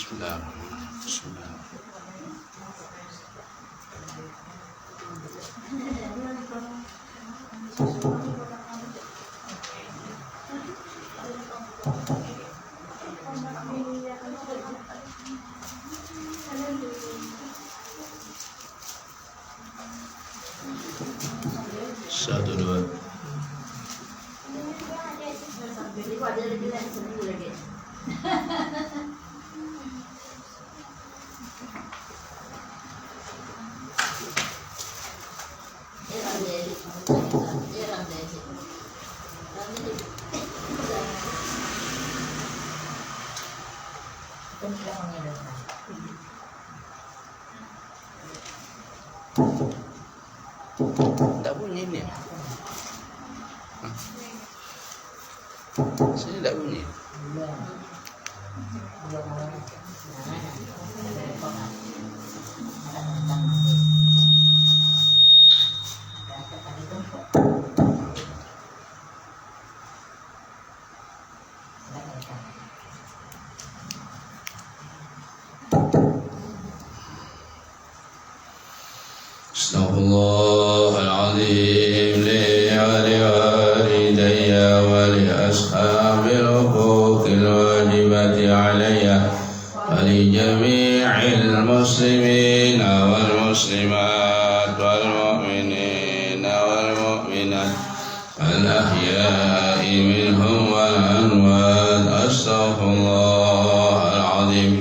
Satu dua. Tak bunyi ni. Sini tak bunyi. Astaghfirullahaladzim li waliwalidayya wa li ashabil huquqil wajibati alayya wa li jami'il muslimina wal muslimat wal mu'minina wal mu'minat al ahya'i minhum wal amwat. Astaghfirullahaladzim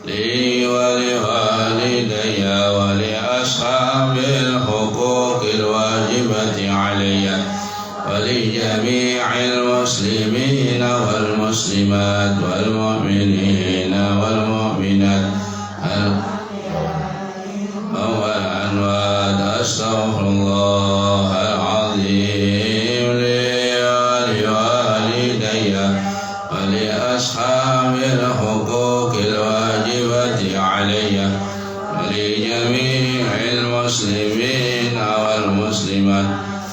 li waliwalidayya wa li ashabil huquqil wajibati alayya wa li jami'il muslimina wal muslimat wal mu'minina wal mu'minat wal anwat. Astaghfirullahaladzim li waliwalidayya wa li ashabil huquqil wajibati alayya wa li jami'il muslimina wal muslimat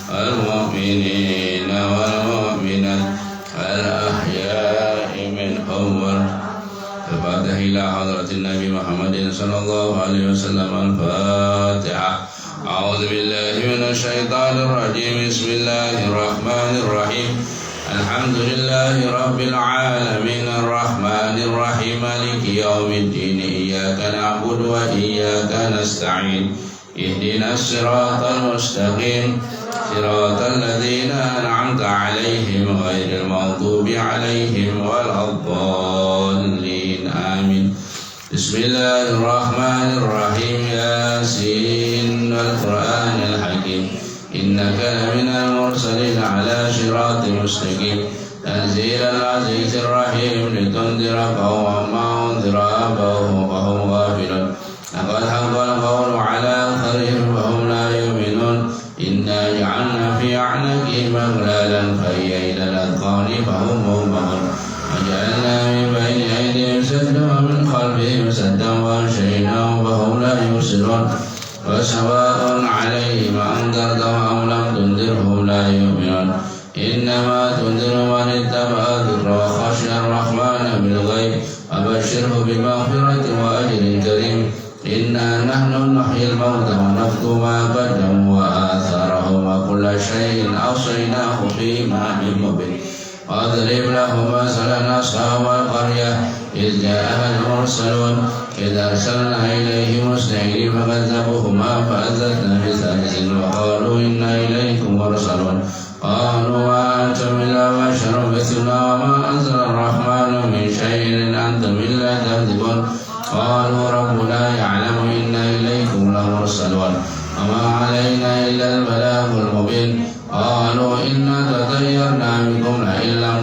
wal mu'minina wal mu'minat al ahya'i minhum wal Al-Fatihah ila hadratin Nabi Muhammadin sallallahu alaihi wasallam. Al-Fatihah. A'udzu billahi minasy syaithanir rajim. Bismillahirrahmanirrahim. Alhamdulillahi rabbil alamin arrahmanir rahim maliki yaumiddin iyyaka na'budu wa iyyaka nasta'in ihdinas siratal mustaqim siratal ladzina an'amta 'alaihim ghairil maghdubi 'alaihim waladdallin. Amin. Bismillahirrahmanirrahim. Yasin wal Qur'anil hakim innaka laminal mursalin ala siratin mustaqim tanzilal azizir rahim litundira qawman ma undira abahum wa hum ghafilun laqad haqqal qawlu ala aktharihim wa hum la yu'minun inna ja'alna fi a'naqihim aghlalan fa hiya ila al-adqani fa hum mughmaun wa ja'alna min bayni aydihim saddan wa min khalfihim saddan wa anshaynahum fa hum la yubsirun وسواء عليهم أنذرتهم أم لم تنذرهم لا يؤمنون إنما تنذر من اتبع الذكر وخشي الرحمن بالغيب وبشره بمغفرة وأجر كريم. إنا نحن نحيي الموتى ونكتب ما قدموا وآثارهم وكل شيء أوصيناه في إمام مبين. واضرب لهم مثلا أصحاب القرية إذ جاءها المرسلون إذ أرسلنا إليهم اثنين فكذبوهما فأزلزلنا بثالث وقالوا إنا إليكم مرسلون قالوا وأنتم إلا بشر مثلنا وما أنزل الرحمن من شيء إن أنتم إلا تكذبون قالوا ربنا يعلم إنا إليكم لمرسلون وما علينا إلا البلاغ المبين قالوا إنا تطيرنا بكم لئن لم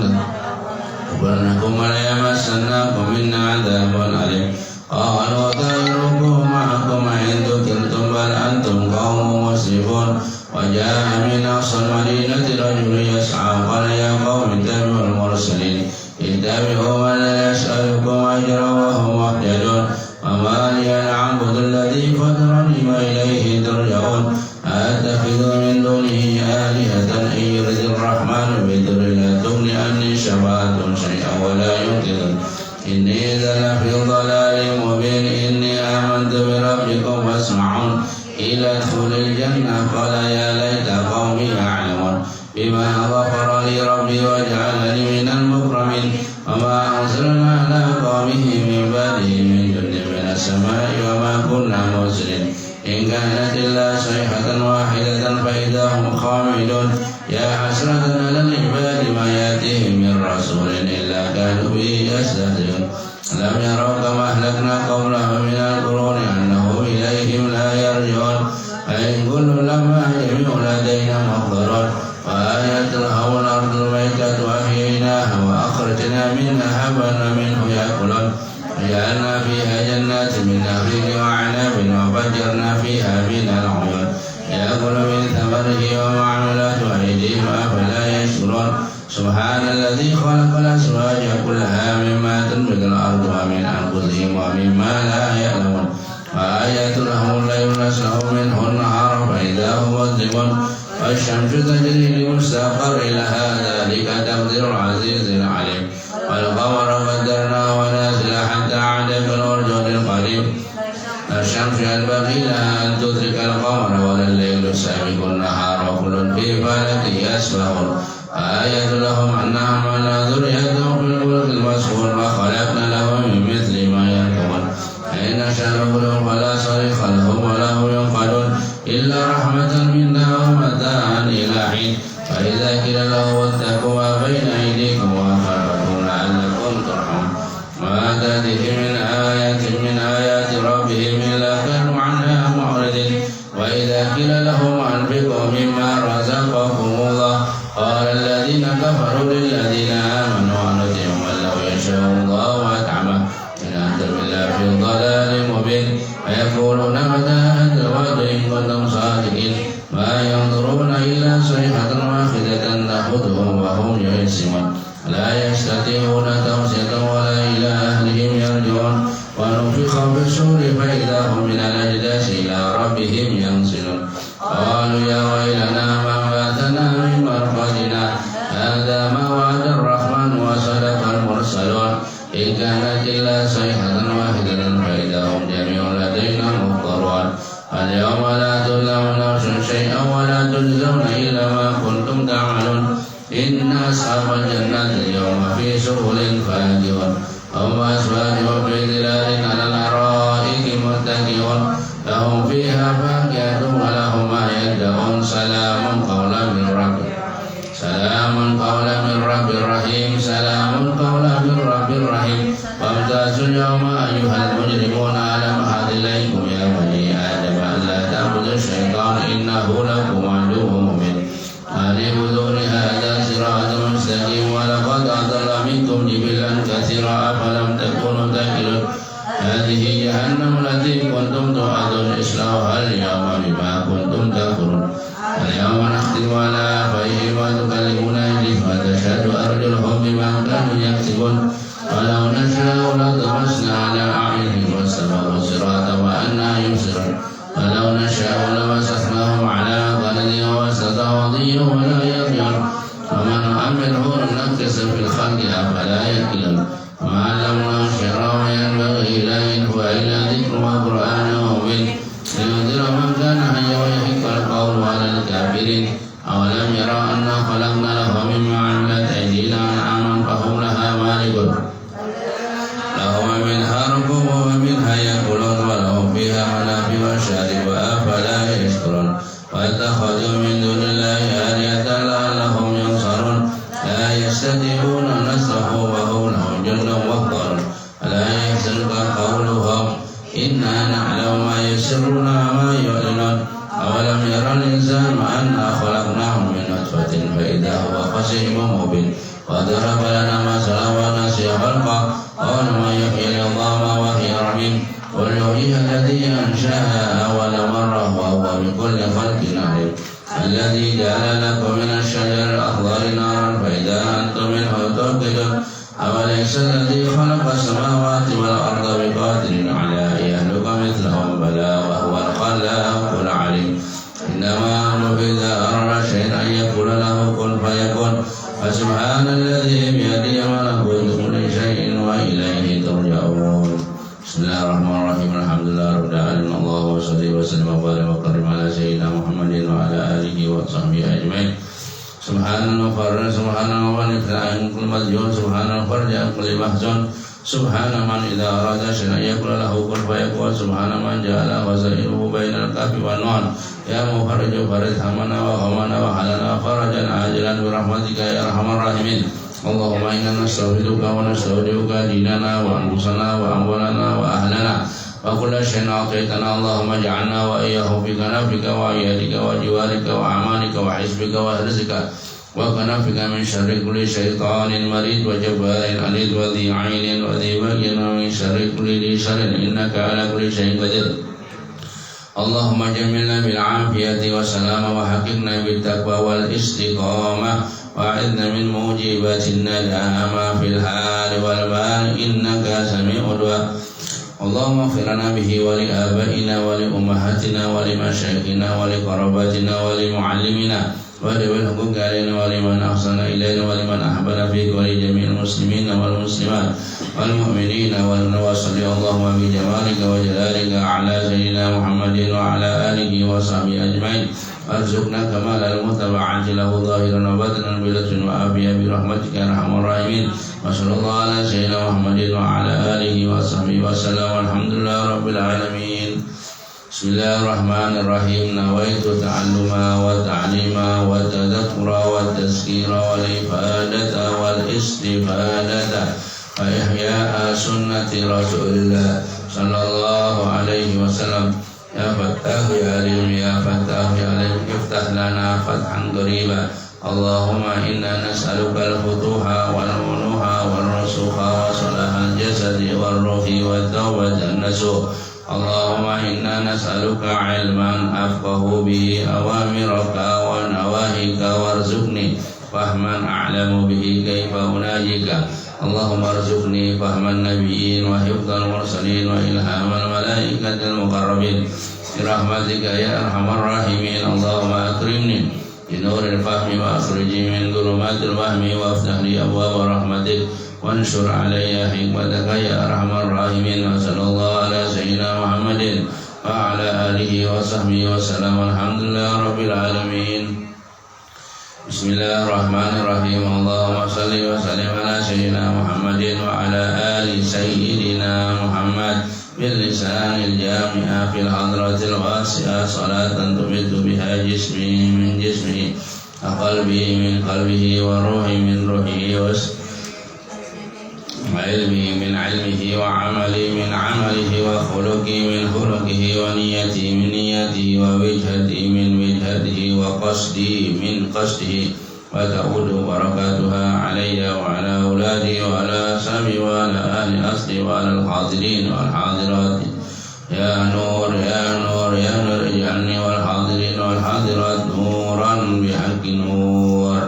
تغفرنكم وليمسناكم منا عذاب أليم قالوا طيركم معكم إن ذكرتم بل أنتم قوم مسرفون. وجاء من أقصى المدينة رجل يسعى قال يا قوم اتبعوا المرسلين اتبعوا من لا يسألكم أجرا وهم مهتدون وما لي أعبد الذي فطرني وإليه ترجعون أتخذ من دونه آلهة إن يرد الرحمن بضر لا تغن عني شفاعتهم شيئا ولا ينقذون إني إذا لفي ضلال مبين إني آمنت بربكم فاسمعون قيل ادخل الجنة قال يا ليت قومي يعلمون بما غفر لي ربي وجعلني من المكرمين وما أرسلنا على قومه من بعده من جند من السماء وما كنا مرسلين إن كانت إلا صيحة واحدة فإذا هم خامدون يا حسرة على العباد ما يأتيهم من رسول إلا كانوا به يستهزئون لم يروا كما أهلكنا قبلهم من القرون أنه إليهم لا يرجعون فإن كل لما جميع لدينا محضرون وآية لهم الأرض الميتة وأحييناها وأخرجنا منها حبا منه يأكلون وجعلنا فيها جنات من نخيل وعنب وفجرنا فيها من العيون يأكل من ثمره ومعاملات أيديهم أفلا يشكرون سبحان الذي خلق الأزواج كلها مما تنبت الأرض ومن أنفسهم ومما لا يعلمون وآية لهم الليل نسلخ منه النهار فإذا هو مظلم والشمس تجري لمستقر لها ذلك تقدير العزيز العليم والقمر قدرناه منازل حتى عاد كالأرجل القديم الشمس ينبغي لها أن تدرك القمر ولا الليل سابق النهار وكل في فلك يسبحون آية لهم أنهم على ذريتهم في الفلك المسحور وخلقنا لهم من مثل ما يركبون فإن نشأ نغلق فلا صريخ لهم ولا هم ينقذون إلا رحمة منا ومتاعا إلى حين فإذا قيل له اتقوا ما بين أيديكم وخلفكم لعلكم ترحمون ما تأتيهم من آيات ربهم إلا كانوا عنها معرضين وإذا قيل لهم أنفقوا مما رزقكم الله قال الذين كفروا للذين آمنوا أنطيعوا من لو يشاء الله أطعمه إن أنتم إلا في ضلال مبين ويقولون متى هذا الوعد إن كنتم صادقين ما ينظرون إلا صيحة واحدة تأخذهم وهم يئسون لا يستطيعون توصية ولا إلى أهلهم يرجعون ونفخ في الصور فإذا هم من الأجداث إلى ربهم ينسلون قالوا يا ويلنا من باتنا من مرقدنا هذا ما وعد الرحمن وصدق المرسلون إن كانت إلا صيحة واحدة فإذا هم جميع لدينا محضرون اليوم لا تظلم نفس شيئا ولا تجزون إلا ما كنتم تعملون إن أصحاب الجنة اليوم في سبل فاكهون هم أزواج في ظلال على الأرائك متكئون لهم فيها فاكهة ولهم ما يدعون سلام قولا من رب رحيم سلام قولا من رب رحيم وامتازوا اليوم أيها المجرمون ألم أعهد إليكم يا بني آدم ألا تعبدوا الشيطان إنه لكم عدو مبين أن اعبدوني هذا صراط مستقيم ولقد أضل منكم جبلا كثيرا أفلم تكونوا تعقلون هذه جهنم التي كنتم توعدون اصلوها اليوم بما كنتم تكفرون اليوم نختم على أفواههم وتكلمنا أيديهم وتشهد أرجلهم بما كانوا يكسبون ولو نشاء لطمسنا على أعينهم واستبقوا الصراط وأنى يبصرون ولو نشاء لمسخناهم على قلبهم واستطاعوا ولا يرجعون ومن نعمره نكتسب في الخلق أفلا يأكلون وما علمناه الشعر وما ينبغي له إن هو إلا ذكر وقرآن مبين لينذر من كان حيا ويحق القول على الكافرين أولم يروا أنا خلقنا لهم مما عملت أيدينا أنعاما فهم لها مالكون لهم منها ركوب ومنها يأكلون ولهم فيها منافع وشارب أفلا يشكرون واتخذوا من دون الله آلهة لعلهم ينصرون لا يستطيعون نصره وهم لهم جند محضرون ألا يحزنك قولهم إنا نعلم ما يسرون وما يعلنون أولم يرى الإنسان أنا خلقناه من نطفة فإذا هو خصيم مبين وضرب لنا مثلا ونسي خلقه قال من يحيي العظام وهي رميم قل يحييها الذي أنشأها أول مرة وهو بكل خلق عليم الذي جعل لكم من الشجر الأخضر نارا فإذا أنتم منه توقدون أوليس الذي خلق السماوات والأرض بقادر على أن يخلق مثلهم بلى وهو الخلاق العليم إنما أمره إذا أراد شيئا أن يقول له كن فيكون فسبحان الذي بيده ملكوت كل شيء وإليه Bismillahirrahmanirrahim. Alhamdulillahirabbil alamin. Allahumma shalli wa sallim wa barik wa karrim ala sayyidina Muhammadin wa ala alihi wa sahbihi ajmain. Subhanallah farra subhanallah wa ni'mal kullu madjun subhanallah farja kulli mahzun subhana man idza arada syai'an yaqulu lahu kun fayakun subhana man ja'ala wasairuhu bainal kafi wan nun ya mufarriju farij hamana wa ghamana wa halana farajan ajilan bi rahmatika ya arhamar rahimin. Allahumma inna nastaghfiruka wa nasta'udinuka dinana wa anfusana wa amwalana wa ahlana wa kulla syai'in a'taitana. Allahumma ja'alna wa iyyahu fi kanafika wa iyadika wa jiwarika wa amanika wa hisbika wa rizqika wa kanafika min syarri kulli syaitanin marid wa jabbarin anid wa dhi 'ainin wa dhi baghin wa min syarri kulli dhi syarrin innaka ala kulli syai'in qadir. Allahumma jamilna bil 'afiyati wa salama wa haqiqna bit taqwa wal istiqamah wa'idna min mujibatin nadama fil hali wal bal innaka sami'ud du'a. Allahumma ighfir lana bihi wa li abaina wa li ummahatina wa li masyayikhina wa li qarabatina wa li muallimina wa li huquqi alaina wa liman ahsana ilaina wa liman ahbana fika wa li jami'il muslimina wal muslimat wal mu'minina wal nawasli. Allahumma bi jamalika wa jalalika ala sayyidina Muhammadin wa ala alihi wa sahbihi ajmain. Arzuqna kamalal mutaba'ati lahu zahiran wa batinan bilatun wa afiyah birahmatika ya arhamar rahimin. Wa sallallahu ala sayyidina Muhammadin wa ala alihi wa sahbihi wa sallam. Alhamdulillah rabbil alamin. Bismillahirrahmanirrahim. Nawaitu ta'alluma wa ta'lima wa tadhakkura wa tazkira wal ifadata wal istifadata wa ihya'a sunnati Rasulillah sallallahu alaihi wasallam. Ya Fattah ya Alim ya Fattah ya Alim iftah lana fathan qariba. Allahumma inna nas'aluka al-futuha wal munuha wal rusukha wa salahal jasadi wal ruhi wa tawbatan nasuh. Allahumma inna nas'aluka ilman afqahu bihi awamiraka wa nawahika warzuqni fahman a'lamu bihi kaifa unajika. Allahumma arzuqni fahman nabiyyin wa hifdzal mursalin wa ilhamal malaikatil muqarrabin birahmatika ya arhamar rahimin. Allahumma akrimni bi nuril fahmi wa akhrijni min dhulumatil wahmi wa aftah li abwaab rahmatik wansur alayya hikmataka ya arhamar rahimin. Wa sallallahu ala sayyidina Muhammadin wa ala alihi wa sahbihi wa sallam. Alhamdulillah rabbil alamin. Bismillahirrahmanirrahim. Allahumma salli wa sallim ala sayyidina Muhammadin wa ala ali sayyidina Muhammad bil lisanil jami'a fil hadratil wasi'ah salatan tumitu biha jismi min jismihi wa qalbi min qalbihi wa ruhi min ruhihi wa ilmi min ilmihi wa amali min amalihi wa khuluqi min khuluqihi wa niyati min niyatihi wa wijhati min wijhatihi wa qasdi min qasdihi wa ta'udu barakatuha alayya wa ala auladi wa ala sami wa ala ahli asli wa ala al-hadirin wal hadirat. Ya nur ya nur ya nur ij'alni wal hadirin wal hadirat nuran bihaqqi nur.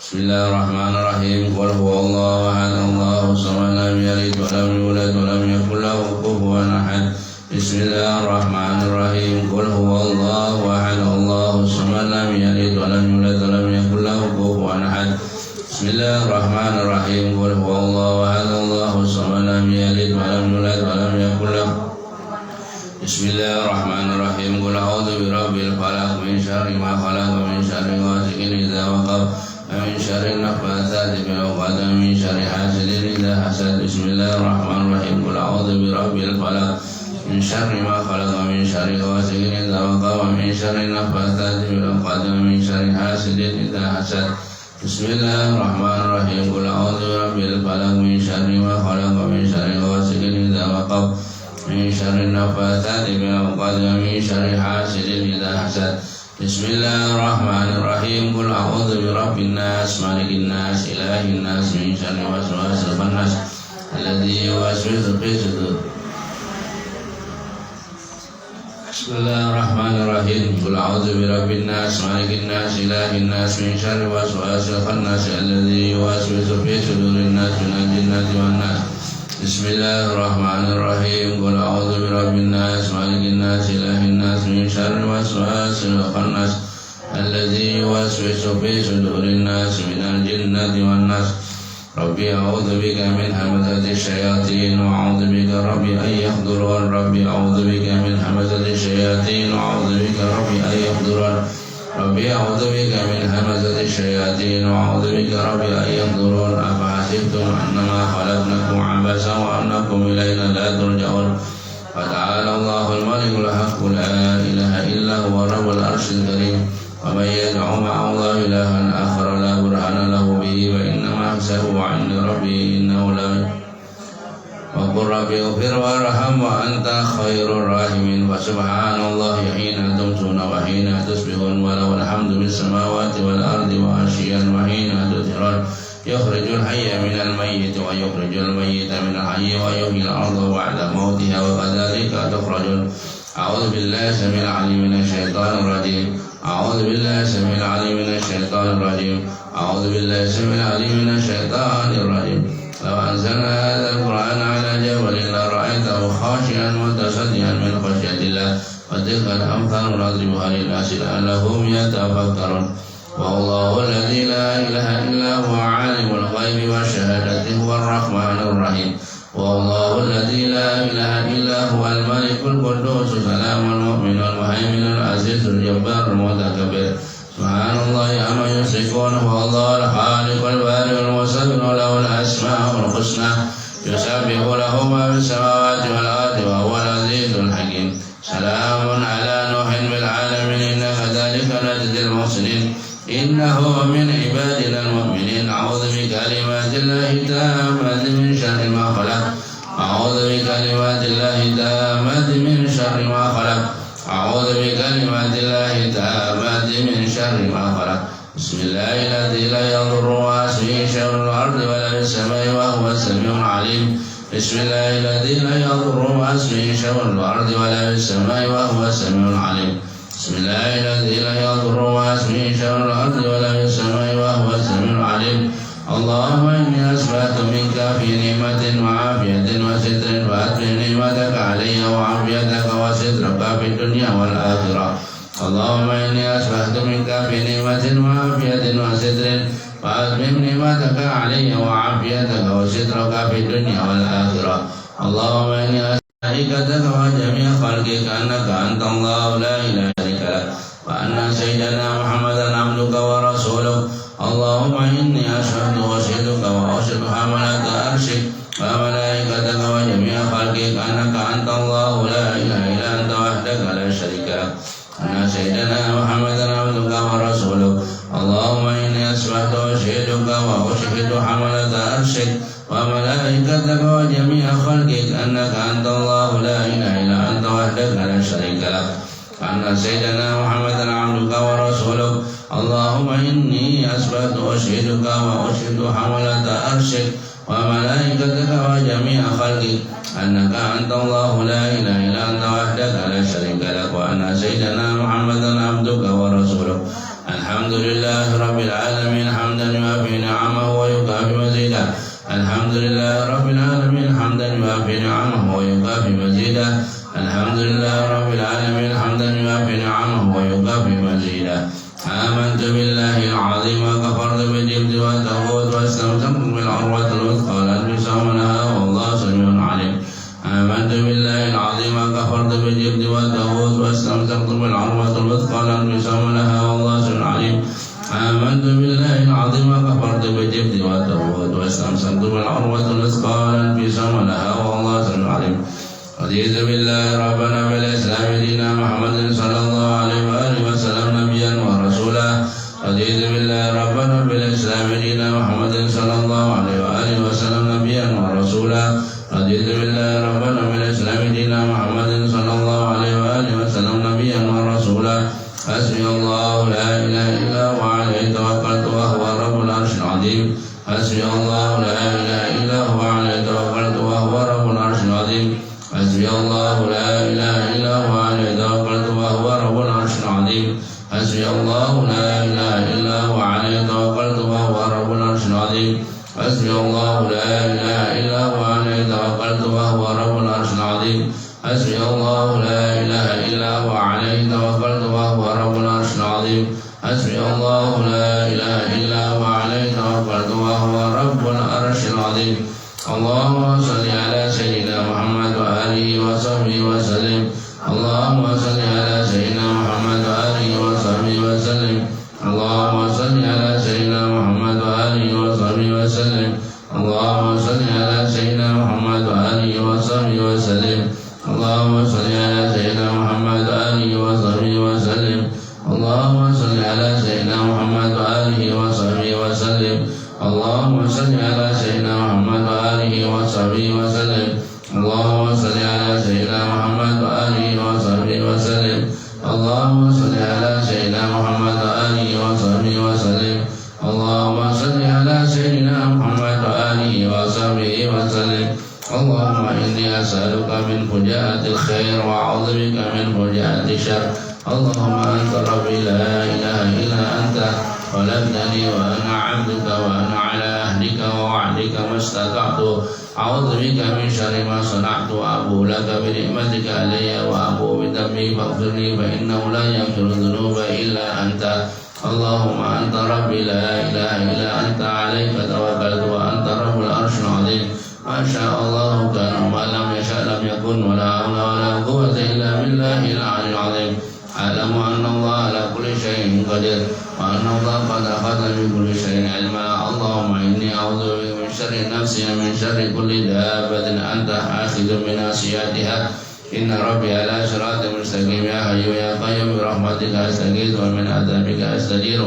Bismillahirrahmanirrahim. Qul huwallahu ahad Allahu samad lam yalid wa lam yulad wa lam yakul lahu kufuwan ahad. Bismillahirrahmanirrahim. Qul huwallahu ahad Allahu samad lam yalid wa lam yulad wa lam yakul lahu kufuwan ahad. Bismillahirrahmanirrahim. Qul huwallahu ahad Allahu samad lam yalid wa lam yulad wa lam yakul lahu. Bismillahirrahmanirrahim. Qul a'udzu birabbil falaq min syarri ma khalaq wa min syarri ghasiqin idza waqab wa min syarri nafatsati fil 'uqad wa min syarri hasidin idza hasad. Bismillahirrahmanirrahim. Qul a'udzu birabbil falaq min syarri ma khalaq wa min syarri ghasiqin idza waqab wa min syarri nafatsati fil 'uqad wa min syarri hasidin idza hasad. Bismillahirrahmanirrahim. Qul a'udzu birabbil falaq min syarri ma khalaq wa min syarri ghasiqin idza waqab min syarri nafatsati fil 'uqad wa min syarri hasidin idza hasad. Bismillahirrahmanirrahim. Qul a'udzu birabbin nas malikin nas ilahin nas min syarri waswasil khannas alladzi yuwaswisu fi sudur. Bismillahirrahmanirrahim. Qul a'udzu birabbin nas malikin nas ilahin nas min syarri waswasil khannas alladzi yuwaswisu fi sudurin nas minal jinnati wan nas. Bismillahirrahmanirrahim. Qul a'udzu birabbin nas malikin nas ilahin nas min syarri waswasil khannas alladzi yuwaswisu fi sudurin nas minal jinnati wan nas. ربي أعوذ بك من همزة الشياطين وأعوذ بك ربي أن يحضرون ربي أعوذ بك من همزة الشياطين وأعوذ بك ربي أن يحضرون ربي أعوذ بك من همزة الشياطين وأعوذ بك ربي أن يحضرون أفحسبتم أنما خلقناكم عبثا وأنكم إلينا لا ترجعون فتعالى الله الملك الحق لا إله إلا هو رب العرش الكريم ومن يدعو مع الله إلها آخر لا برهان له به فإنما حسابه عند ربه إنه لا وقل ربي اغفر وارحم وأنت خير الراحمين فسبحان الله حين تمسون وحين تصبحون وله الحمد في السماوات والأرض وعشيا وحين تظهرون يخرج الحي من الميت ويخرج الميت من الحي ويحيي الأرض بعد موتها وكذلك تخرجون أعوذ بالله السميع العليم من الشيطان الرجيم أعوذ بالله السميع العليم من الشيطان الرجيم أعوذ بالله السميع العليم من الشيطان الرجيم لو أنزلنا هذا القرآن على جبل لرأيته خاشعا متصدعا من خشية الله وتلك الأمثال نضربها للناس لعلهم يتفكرون والله الذي لا إله إلا هو عالم الغيب والشهادة هو الرحمن الرحيم والله الذي لا إله إلا هو الملك القدوس سلام المؤمن المهيمن العزيز الجبار المتكبر سبحان الله عما يشركون هو الله الخالق البارئ المصور له الأسماء الحسنى يسبح له ما في السماوات والأرض وهو العزيز الحكيم سلام على نوح بالعالمين إنا كذلك نجزي المحسنين إنه من عبادنا المؤمنين أعوذ بكلمات الله التامات من شر ما خلق أعوذ بكلمات الله التامات من شر ما خلق أعوذ بكلمات الله التامات من شر ما خلق بسم الله الذي لا يضر مع اسمه شيء في الأرض ولا في السماء وهو السميع العليم بسم الله الذي لا يضر مع اسمه شيء في الأرض ولا في السماء وهو السميع العليم بسم الله الذي لا يضر مع اسمه شيء في الأرض ولا في السماء وهو السميع العليم اللهم إني أسبحت منك في نعمة وعافية وستر فأتم نعمتك علي وعافيتك وسترك في الدنيا والآخرة اللهم إني أسبحت منك في نعمة وعافية وستر فأتم نعمتك علي وعافيتك وسترك في الدنيا والآخرة اللهم إني ملائكتك وجميع خلقك أنك أنت الله لا إله إلا لك وأن سيدنا محمدا عبدك ورسولك اللهم إني أشهد وأشهدك وأشهد حملة أرشك وملائكتك وجميع خلقك أنك أنت الله لا إله إلا أنت وحدك لا شريك لك أن سيدنا محمدا عبدك ورسولك اللهم إني أسبحت وأشهدك وأشهد حملة أرشك وملائكتك وجميع خلقك أنك أنت الله لا إله إلا أنت وحدك لا شريك لك أن سيدنا محمدا عبدك ورسولك اللهم إني أسبحت وأشهدك وأشهد حملة أرشك وملائكتك وجميع خلقك أنك أنت الله لا إله إلا أنت وحدك لا شريك لك وأن سيدنا محمدا عبدك ورسولك الحمد لله رب العالمين حمدا يوافي نعمه ويكافئ مزيدا الحمد لله رب العالمين حمدا يوافي نعمه ويكافئ مزيدا الحمد لله رب العالمين حمدا يوافي نعمه ويكافئ مزيدا آمنت بالله العظيم وكفرت بالجبت والتغوت واستمسكت بالعروة الوثقى لا انفصام لها والله سميع عليم آمنت بالله العظيم وكفرت بالجبت والتغوت واستمسكت بالعروة الوثقى لا انفصام لها والله سميع عليم آمنت بالله العظيم وكفرت بالجبت والتغوت واستمسكت بالعروة الوثقى لا انفصام لها والله سميع عليم رضيت بالله ربنا بالإسلام دينا محمد صلى الله عليه وآله وسلم نبيا ورسولا رضيت بالله ربنا بالإسلام دينا محمد صلى الله عليه وآله وسلم نبيا ورسولا رضيت بالله ربنا بالإسلام دينا محمد صلى الله عليه وآله وسلم نبيا ورسولا حسبي الله لا إله إلا هو عليه توكلت وهو رب العرش العظيم حسبي الله لا إله إلا هو عليه توكلت وهو رب العرش العظيم حسبي الله لا إله إلا هو عليه توكلت وهو رب العرش العظيم حسبي الله لا إله إلا هو عليه توكلت وهو رب العرش العظيم حسبي الله لا إله إلا هو عليه توكلت وهو رب العرش العظيم حسبي الله لا إله إلا هو عليه توكلت وهو رب العرش العظيم حسبي الله لا إله إلا هو عليه توكلت وهو رب العرش اللهم صل على سيدنا محمد وآله وصحبه وسلم. اللهم صل على سيدنا محمد وآله وصحبه وسلم. اللهم صل على سيدنا محمد وآله وصحبه وسلم. اللهم صل على سيدنا محمد وآله وصحبه وسلم. اللهم صل على سيدنا محمد وآله وصحبه وسلم. اللهم صل على سيدنا محمد وآله وصحبه وسلم. اللهم صل على سيدنا محمد وآله وصحبه وسلم. اللهم صل على سيدنا محمد وآله وصحبه وسلم. اللهم صل على سيدنا محمد وآله وصحبه وسلم. اللهم صل على سيدنا محمد وآله وصحبه وسلم. اللهم إني أسألك من فجاءة الخير وأعوذ بك من فجاءة الشر. اللهم أنت ربي لا إله إلا أنت خلقتني وأنا عبدك وأنا على عهدك ووعدك ما استطعت. أعوذ بك من شر ما صنعت وأبوء لك بنعمتك علي وأبوء بذنبي فاغفر لي فإنه لا يغفر الذنوب إلا أنت. اللهم أنت ربي لا إله إلا أنت عليك توكلت وأنت رب العرش العظيم. ما شاء الله كان وما لم يشاء لم يكن ولا حول ولا قوة إلا بالله العلي العظيم. أعلم أن الله على كل شيء قدير وأن الله قد أخذ بكل شيء علما. اللهم إني أعوذ بك من شر نفسي ومن شر كل دابة أنت آخذ بناصيتها. إن ربي على صراط مستقيم. يا حي يا قيوم برحمتك أستغيث ومن عذابك أستجير.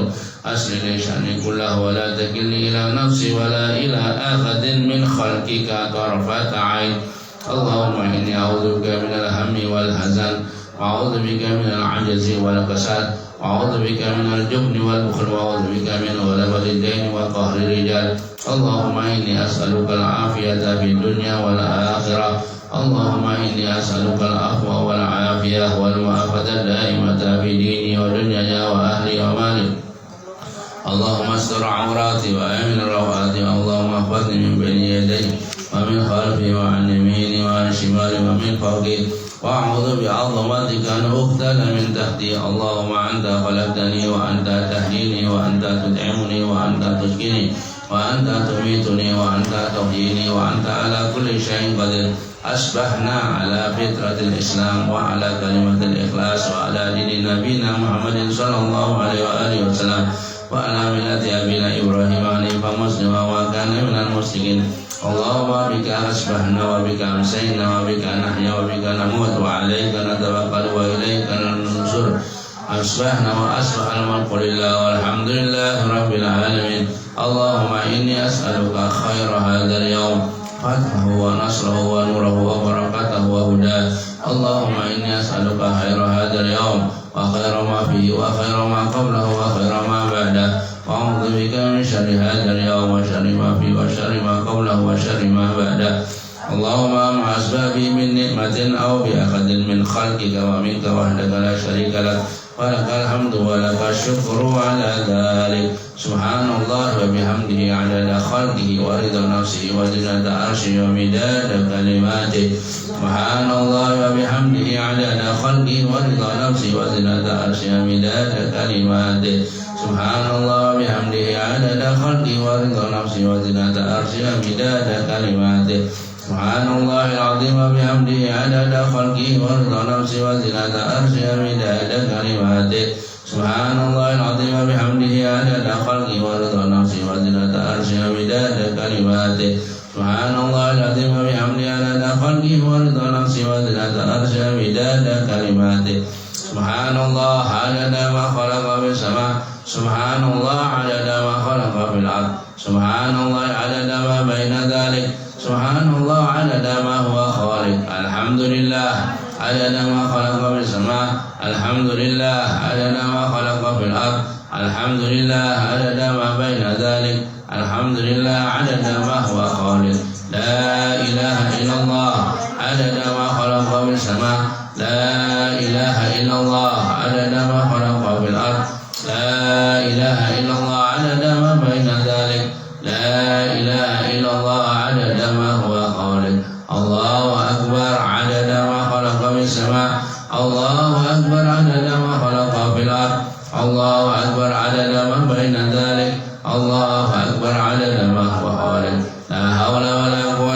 أصلح لي شأني كله ولا تكلني إلى نفسي ولا إلى أحد من خلقك طرفة عين. اللهم إني أعوذ بك من الهم والحزن وأعوذ بك من العجز والكسل وأعوذ بك من الجبن والبخل وأعوذ بك من غلبة الدين وقهر الرجال. اللهم إني أسألك العافية في الدنيا والآخرة. اللهم إني أسألك العفو والعافية والمعافاة الدائمة في ديني ودنياي وأهلي ومالي. اللهم استر عوراتي وآمن روعاتي. اللهم احفظني من بين يدي ومن خلفي وعن يميني وعن شمالي ومن فوقي وأعوذ بعظمتك أن أغتال من تحتي. اللهم أنت خلقتني وأنت تهديني وأنت تدعمني وأنت تسقيني وأنت تميتني وأنت تحييني وأنت على كل شيء قدير. أصبحنا على فطرة الإسلام وعلى كلمة الإخلاص وعلى دين نبينا محمد صلى الله عليه وآله وسلم وعلى ملة أبينا إبراهيم حنيفا مسلما وكان من المسلمين. اللهم بك أصبحنا وبك أمسينا وبك نحيا وبك نموت وعليك نتوكل وإليك النشور. أصبحنا وأصبح الملك لله والحمد لله رب العالمين. اللهم إني أسألك خير هذا اليوم فتحه ونصره ونوره وبركته وهداه. اللهم إني أسألك خير هذا اليوم وخير ما فيه وخير ما قبله وخير ما بعده. وأعوذ بك من شر هذا اليوم وشر ما فيه وشر ما قبله وشر ما بعده. اللهم مع أسبابي من نعمة أو بأحد من خلقك ومنك وحدك لا شريك لك ولك الحمد ولك الشكر على ذلك. سبحان الله وبحمده عدد خلقه ورضا نفسه وزنة عرشه ومداد كلماته. سبحان الله وبحمده عدد خلقه ورضا نفسه وزنة عرشه ومداد كلماته. سبحان الله وبحمده عدد خلقه ورضا نفسه وزنة عرشه ومداد كلماته. سبحان الله العظيم وبحمده عدد خلقه ورضا نفسه وزنة عرشه ومداد كلماته. سبحان الله العظيم وبحمده عدد خلقه ورضا نفسه وزنة عرشه ومداد كلماته. سبحان الله العظيم وبحمده عدد خلقه ورضا نفسه وزنة عرشه ومداد كلماته. سبحان الله عدد ما خلق في السماء. سبحان الله عدد ما خلق في الأرض. سبحان الله عدد ما بين ذلك. سبحان الله عدد ما هو خالق. الحمد لله عدد ما خلق في السماء. الحمد لله عدد ما خلق في الأرض. الحمد لله عدد ما بين ذلك. الحمد لله عدد ما هو خالق. لا إله إلا الله عدد ما خلق في السماء. لا إله إلا الله عدد ما خلق في الأرض. لا إله إلا الله عدد ما بين ذلك. لا إله إلا الله عدد ما هو خالق. الله أكبر عدد ما خلق في السماء. الله أكبر عدد ما خلق في الأرض. الله أكبر عدد ما بين ذلك. الله أكبر عدد ما هو خالق. لا حول ولا قوة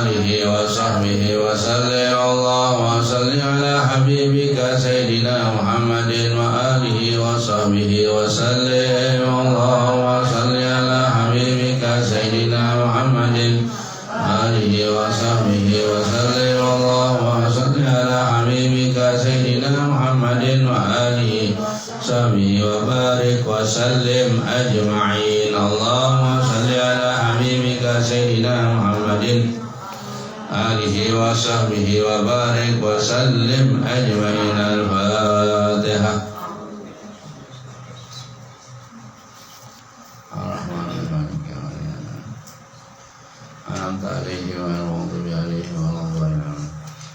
آله وصحبه وسلم اللهم صل على حبيبك سيدنا محمد وآله وصحبه وسلم اللهم صل على حبيبك سيدنا محمد آله وصحبه وسلم اللهم صل على حبيبك سيدنا محمد وآله وصحبه وبارك وسلم أجمعين اللهم صل على حبيبك سيدنا محمد آله وصحبه وبارك وسلم أجمعين الفاتحة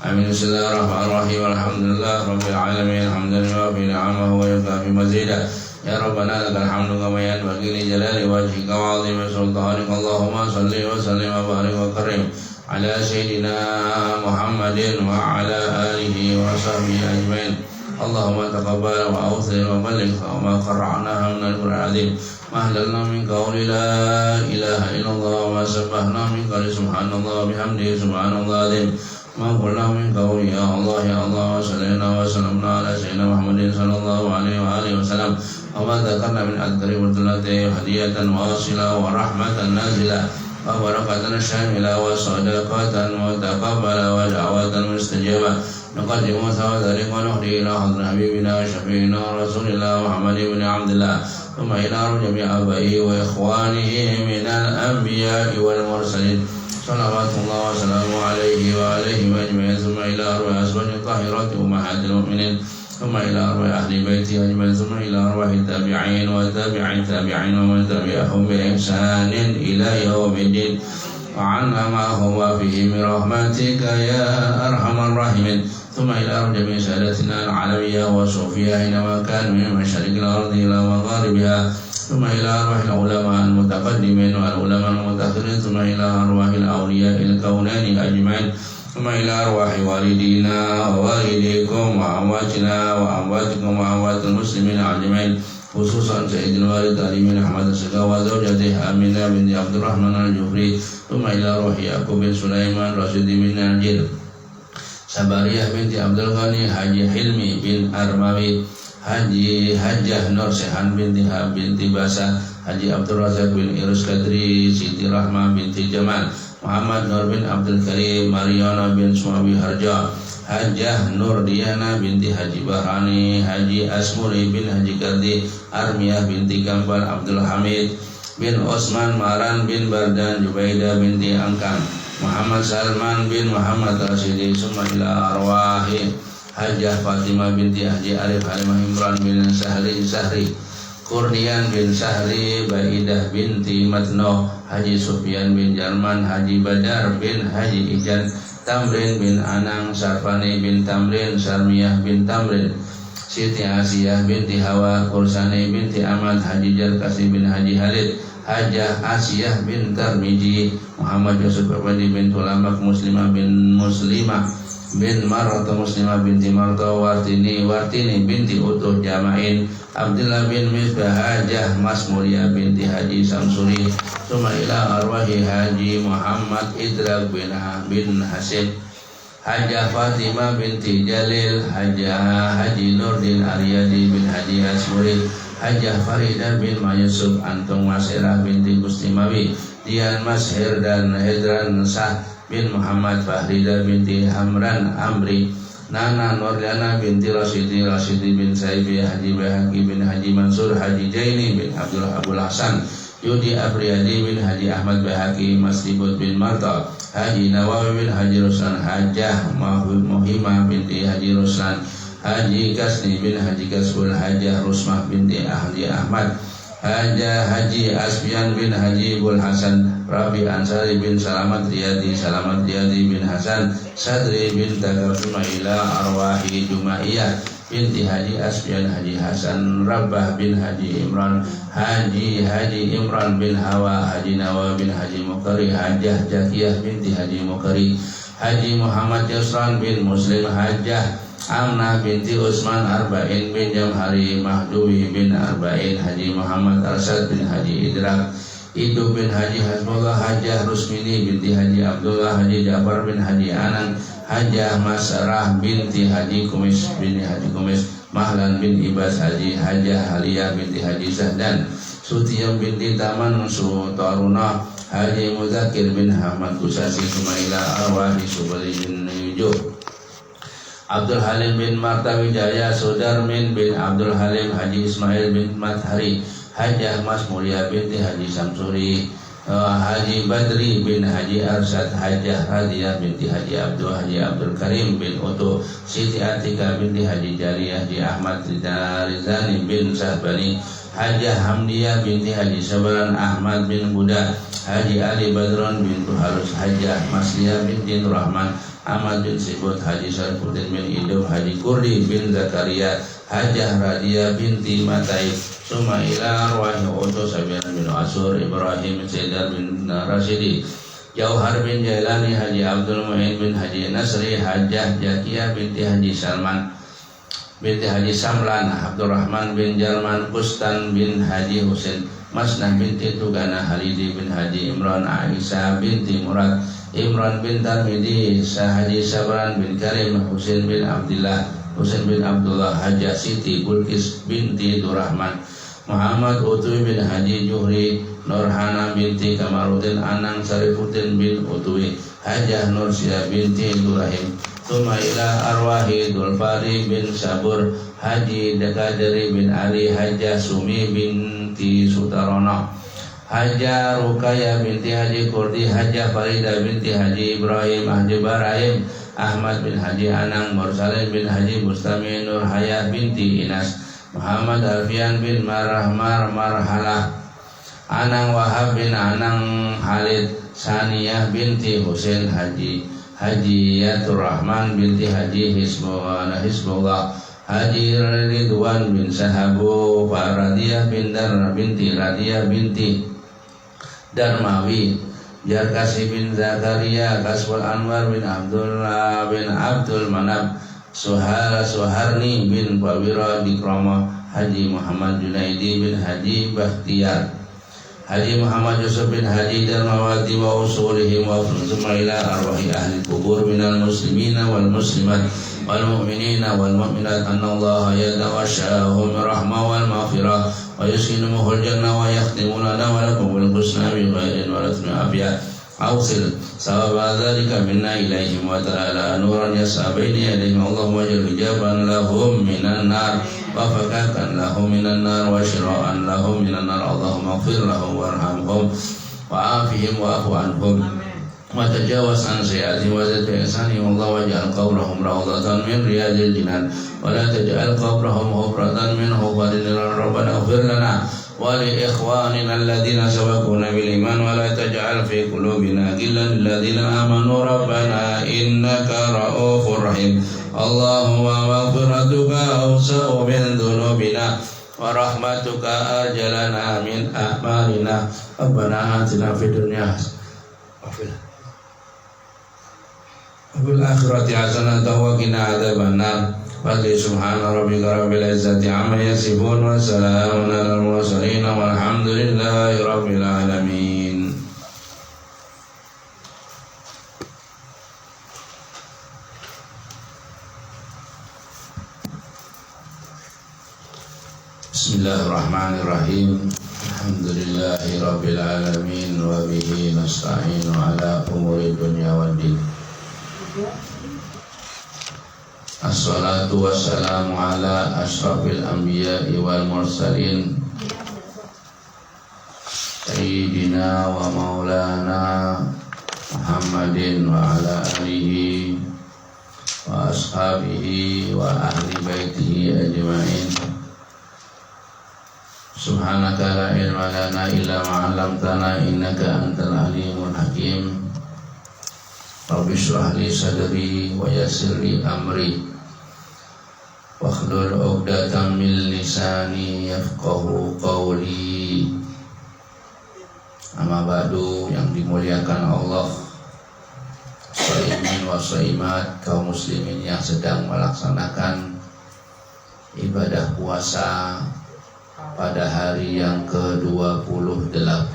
آمين. بسم الله الرحمن الرحيم الحمد لله رب العالمين حمدا يوافي نعمه ويكافي مزيدا يا ربنا لك الحمد كما ينبغي لجلال وجهك وعظيم سلطانك اللهم صل وسلم وبارك وكرم على سيدنا محمد وعلى آله وصحبه أجمعين اللهم تقبل وأوصل وبلغ وما قرعناها من القرآن العظيم ما أهللنا من قول لا إله إلا الله وما سبحنا من قول سبحان الله وبحمده سبحان الله العظيم ما قلنا من قول يا الله يا الله وصلينا وسلمنا على سيدنا محمد صلى الله عليه وآله وسلم وما ذكرنا من أذكر وردلته هدية واصلة ورحمة نازلة وبركة شاملة وصدقة متقبلة ودعوة مستجابة نقدم ثواب ذلك ونهدي إلى حضر حبيبنا وشفيعنا رسول الله محمد بن عبد الله ثم إلى جميع آبائه وإخوانه من الأنبياء والمرسلين صلوات الله وسلامه عليه وعليهم أجمعين ثم إلى أرواح أزواج الطاهرات أمهات المؤمنين ثم إلى أرواح أهل بيته أجمعين ثم إلى أرواح التابعين وتابعين التابعين ومن تبعهم بإحسان إلى يوم الدين وعنا ما هو فيه من رحمتك يا أرحم الراحمين ثم إلى أرواح جميع سادتنا العالمية وصوفيا أينما كانوا من مشارق الأرض إلى مغاربها ثم إلى أرواح العلماء المتقدمين والعلماء المتأخرين ثم إلى أرواح الأولياء الكونين أجمعين ثم إلى أرواح والدينا ووالديكم وأمواتنا وأمواتكم وأموات المسلمين أجمعين خصوصا سيد الوالد الأمين أحمد السقا وزوجته آمنة بنت عبد الرحمن الجفري ثم إلى أرواح يعقوب بن سليمان راشد بن نجير Sabariyah binti Abdul Ghani Haji Hilmi bin Armawi Haji Hajjah Nur Sehan binti Hab binti Basa Haji Abdul Razak bin Irus Kadri Siti Rahma binti Jamal Muhammad Nur bin Abdul Karim Mariana bin Sumawi Harja Hajjah Nur Diana binti Haji Bahrani Haji Asmuri bin Haji Kardi Armiyah binti Kampal Abdul Hamid bin Osman Maran bin Bardan Jubaidah binti Angkam Muhammad Salman bin Muhammad Rasidi summa ila arwahi Hajjah Fatimah binti Haji Arif Halimah Imran bin Sahri Kurnian bin Sahri Baidah binti Matno Haji Sufyan bin Jarman Haji Badar bin Haji Ijan Tamrin bin Anang Sarfani bin Tamrin Sarmiyah bin Tamrin Siti Asiyah binti Hawa Kursani binti Ahmad Haji Jarkasi bin Haji Halid Hajjah Asiyah bin Tarmiji Muhammad Yusuf Abadi bin Tulamak Muslimah bin Marata Muslimah binti Marta Wartini binti Utuh Jamain Abdullah bin Misbah Hajjah Mas Mulia binti Haji Samsuri Suma ila arwahi Haji Muhammad Idrak bin Hasim Hajjah Fatimah binti Jalil Hajjah Haji Nurdin Aryadi bin Haji Asmuri Hajjah Faridah bin Mayusuf Antung Masirah binti Gustimawi Dian Mas Herdan Hedran Sah bin Muhammad Fahridah binti Hamran Amri Nana Nurliana binti Rasidi bin Saibi Haji Bahaki bin Haji Mansur Haji Jaini bin Abdul Hasan Yudi Apriyadi bin Haji Ahmad Bahaki Masribut bin Marta Haji Nawawi bin Haji Ruslan Hajjah Muhimah binti Haji Ruslan Haji Kasni bin Haji Kasbul Hajjah Rusmah binti Haji Ahmad Haji Asfian bin Haji Bul Hasan Rabi Ansari bin Salamat Riyadi bin Hasan Sadri bin Takafuma ila arwahi Jumaiyah binti Haji Asfian Haji Hasan Rabbah bin Haji Imran Haji Imran bin Hawa Haji Nawa bin Haji Mukari Hajjah Jakiyah binti Haji Mukari Haji Muhammad Yusran bin Muslim Hajjah Amnah binti Usman Arba'in bin Jamhari Mahduwi bin Arba'in Haji Muhammad Arsad bin Haji Idrak Idu bin Haji Hasbullah, Hajah Rusmini binti Haji Abdullah, Haji Ja'far bin Haji Anang, Hajah Masarah binti Haji Kumis bin Haji Kumis, Mahlan bin Ibas Haji, Hajah Haliyah binti Haji Zahdan, Sutiyam binti Taman Sutaruna, Haji Muzakir bin Ahmad Kusasi, Sumaila Arwahi Subali bin Yujub, Abdul Halim bin Martawijaya, Sudarmin bin Abdul Halim, Haji Ismail bin Mathari, Hajah Mas Mulia binti Haji Samsuri, Haji Badri bin Haji Arsad, Hajah Radiyah binti Haji Abdul Karim bin Utu, Siti Atika binti Haji Jariyah, Haji Ahmad Rizani bin Sahbani, Hajah Hamdiyah binti Haji Sabaran Ahmad bin Buddha, Haji Ali Badron bin Tuhalus, Hajah Masliyah binti Rahman Ahmad bin Sibut, Haji Sarfuddin bin Idum, Haji Kurdi bin Zakaria, Hajah Radiyah binti Matai, Sumaila Arwahi Utu Sabiran bin Asur, Ibrahim Sayyidar bin Rasidi, Jauhar bin Jailani, Haji Abdul Mu'in bin Haji Nasri, Hajah Jakiyah binti Haji Salman binti Haji Samlan, Abdurrahman bin Jalman, Kustan bin Haji Husin, Masnah binti Tugana, Halidi bin Haji Imran, Aisyah binti Murad, Imran bin Tarmidi, Haji Sabran bin Karim, Husin bin Abdullah, Hajah Siti Bulkis binti Durrahman, Muhammad Utwi bin Haji Juhri, Nurhana binti Kamaruddin Anang, Sarifuddin bin Utwi, Hajah Nursia binti Durrahim, Sumaila Arwahi Dulfari bin Sabur, Haji Dekaderi bin Ali, Hajah Sumi binti Sutarono, Hajah Rukaya binti Haji Kurdi, Hajah Farida binti Haji Ibrahim, Haji Baraim, Ahmad bin Haji Anang, Mursalin bin Haji Mustami, Nur Hayah binti Inas, Muhammad Alfian bin Marhalah, Anang Wahab bin Anang Halid, Saniyah binti Husin, Hajiyatur Rahman binti Haji Hizbullah, Haji Ridwan bin Sahabu, Faradiyah binti Radiyah binti Darmawi, Jarkasi bin Zakaria, Kaswal Anwar bin Abdullah bin Abdul Manab, Suharni bin Pawira Dikrama, Haji Muhammad Junaidi bin Haji Bakhtiar, Haji Muhammad Yusuf bin Haji Darmawati wa usulihim wa ila arwahi ahli kubur minal muslimina wal muslimat wal mu'minina wal mu'minat anna Allah yatawashahum rahmah wal maghfirah wa yuskinuhul jannah wa yakhtimu lana wa lakum bil husna bi khairin wa latmi abiyat awsil sawaba dhalika minna ilaihim wa ta'ala nuran yasabaini alaihim Allahumma jal hijaban lahum minan nar wa fakakan lahum minan nar wa shiraan lahum minan nar Allahumma ighfir lahum warhamhum wa afihim wa afu anhum wa tajawaz an sayyatihim wa zid bi ihsanihim Allah wa ja'al qabrahum rawdatan min riyadil jinan wa la taj'al qabrahum hufratan min hufadil rabbana ighfir lana wa li ikhwanina alladhina sabaquna bil iman wa la taj'al fi qulubina ghillan lil ladzina amanu rabbana innaka ra'ufur rahim Allahumma maghfiratuka awsa'u min dhunubina wa rahmatuka arjalana min a'malina rabbana atina fid dunya wa fil akhirati hasanatan wa qina adzabannar. Fadli subhana rabbika rabbil izzati amma yasifun wa salamun alal mursalin walhamdulillahi rabbil alamin. Bismillahirrahmanirrahim. Alhamdulillahi rabbil alamin wa bihi nasta'inu ala umuri dunya waddin. Assalatu wassalamu ala ashrafil anbiya'i wal mursalin Sayyidina wa maulana Muhammadin wa ala alihi wa ashabihi wa ahli baitihi ajma'in. Subhanaka la ilma lana illa ma 'allamtana innaka antal alimul hakim. Rabbi shrah li sadri wa yassir li amri wahlul 'uqdatam min lisani yafqahu qawli. Amma ba'du, yang dimuliakan Allah, shaimin wa shaimat, kaum muslimin yang sedang melaksanakan ibadah puasa pada hari yang ke-28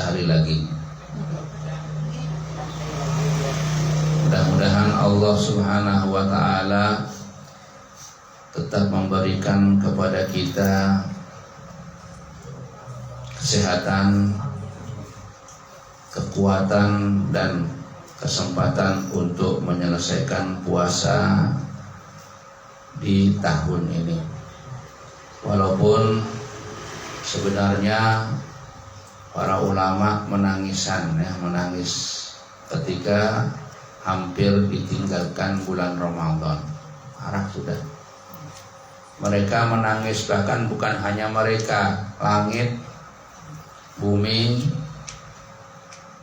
hari lagi. Mudah-mudahan Allah Subhanahu wa ta'ala tetap memberikan kepada kita kesehatan, kekuatan dan kesempatan untuk menyelesaikan puasa di tahun ini. Walaupun sebenarnya para ulama menangis ketika hampir ditinggalkan bulan Ramadan. Parah sudah. Mereka menangis, bahkan bukan hanya mereka, langit, bumi,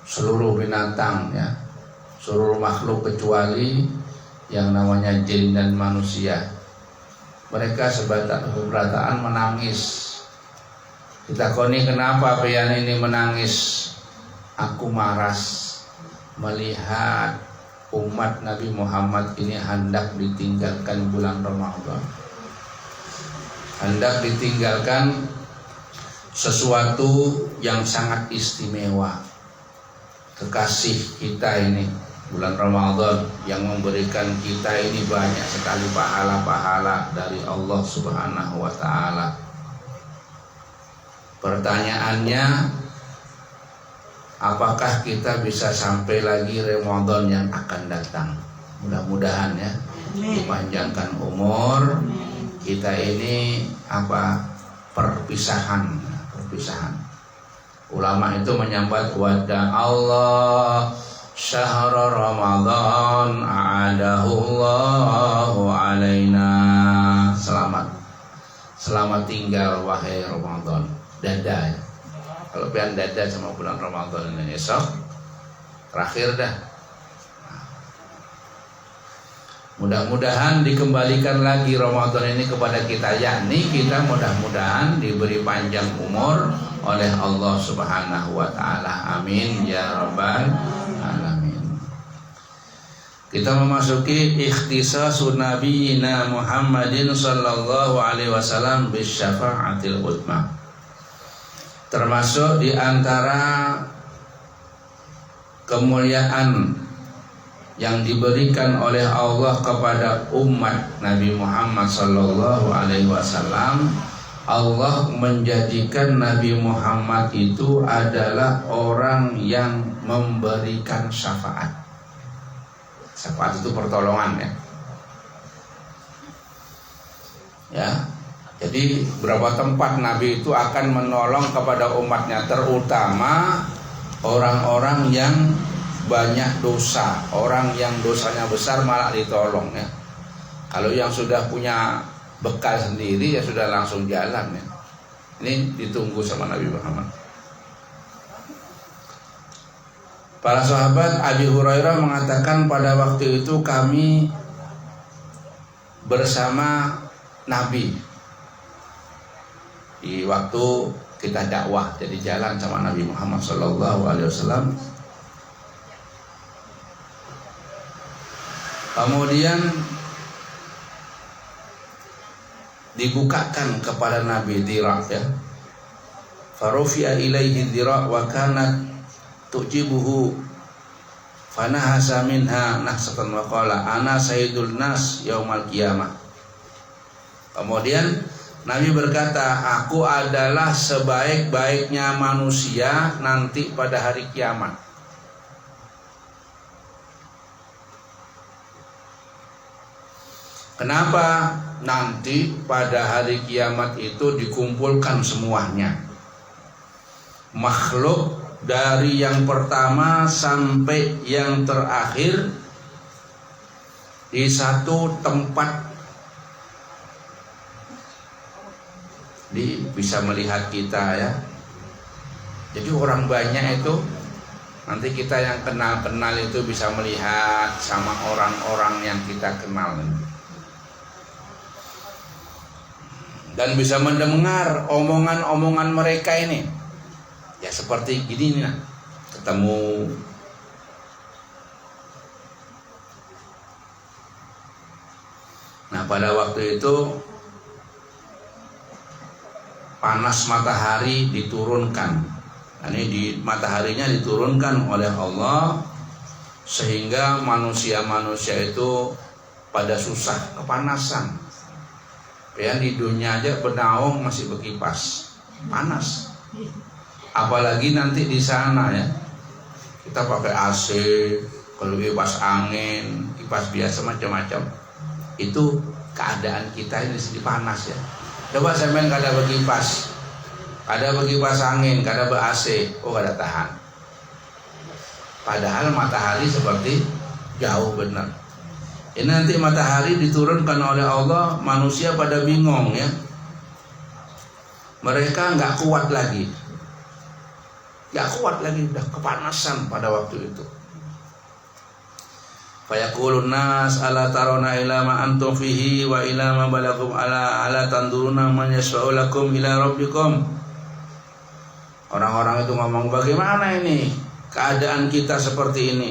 seluruh binatang, ya, seluruh makhluk kecuali yang namanya jin dan manusia. Mereka seberataan menangis. Ditakoni, kenapa pian ini menangis? Aku maras melihat umat Nabi Muhammad ini hendak ditinggalkan bulan Ramadan, hendak ditinggalkan sesuatu yang sangat istimewa. Kekasih kita ini bulan Ramadan yang memberikan kita ini banyak sekali pahala-pahala dari Allah Subhanahu wa ta'ala. Pertanyaannya, apakah kita bisa sampai lagi Ramadan yang akan datang? Mudah-mudahan ya, dipanjangkan umur kita ini perpisahan. Ulama itu menyambat wada Allah syahr Ramadan a'adahullahu alaina. Selamat tinggal wahai Ramadan. Dada ya. Kalau pian dada sama bulan Ramadan ini esok terakhir dah. Mudah-mudahan dikembalikan lagi Ramadan ini kepada kita, yakni kita mudah-mudahan diberi panjang umur oleh Allah Subhanahu wa ta'ala. Amin ya rabbal alamin. Kita memasuki ikhtisasun nabiyina Muhammadin sallallahu alaihi wasallam bisyafa'atil uzma. Termasuk di antara kemuliaan yang diberikan oleh Allah kepada umat Nabi Muhammad sallallahu alaihi wasallam, Allah menjadikan Nabi Muhammad itu adalah orang yang memberikan syafaat. Syafaat itu pertolongan ya. Ya. Jadi berapa tempat Nabi itu akan menolong kepada umatnya, terutama orang-orang yang banyak dosa, orang yang dosanya besar malah ditolong ya. Kalau yang sudah punya bekal sendiri ya sudah langsung jalan ya. Ini ditunggu sama Nabi Muhammad. Para sahabat, Abi Hurairah mengatakan pada waktu itu kami bersama Nabi di waktu kita dakwah, jadi jalan sama Nabi Muhammad SAW. Kemudian dibukakan kepada Nabi dirak ya. Farufi'a ilaihi dirak wa kanat tujibuhu fanahasa minha nahsatan wa qala ana sayyidul nas yaumal qiyamah. Kemudian Nabi berkata, aku adalah sebaik-baiknya manusia nanti pada hari kiamat. Kenapa nanti pada hari kiamat itu dikumpulkan semuanya? Makhluk dari yang pertama sampai yang terakhir di satu tempat, bisa melihat kita ya. Jadi orang banyak itu nanti kita yang kenal-kenal itu bisa melihat sama orang-orang yang kita kenal dan bisa mendengar omongan-omongan mereka ini. Ya seperti gini nih, ketemu nah pada waktu itu panas matahari diturunkan Ini di mataharinya diturunkan oleh Allah sehingga manusia-manusia itu pada susah kepanasan. Ya, di dunia aja bernaung masih berkipas, panas. Apalagi nanti di sana ya, kita pakai AC, kalau kipas angin, kipas biasa macam-macam. Itu keadaan kita ini sedih panas ya. Coba saya main kada berkipas, kada berkipas angin, kada ber-AC, oh kada tahan. Padahal matahari seperti jauh benar. Ini nanti matahari diturunkan oleh Allah, manusia pada bingung ya. Mereka nggak kuat lagi, udah kepanasan pada waktu itu. Fayaqulun nas ala tarona ila ma antum fihi wa ila ma balagum ala tanduruna man yashfa'u lakum ila rabbikum. Orang-orang itu ngomong, bagaimana ini keadaan kita seperti ini?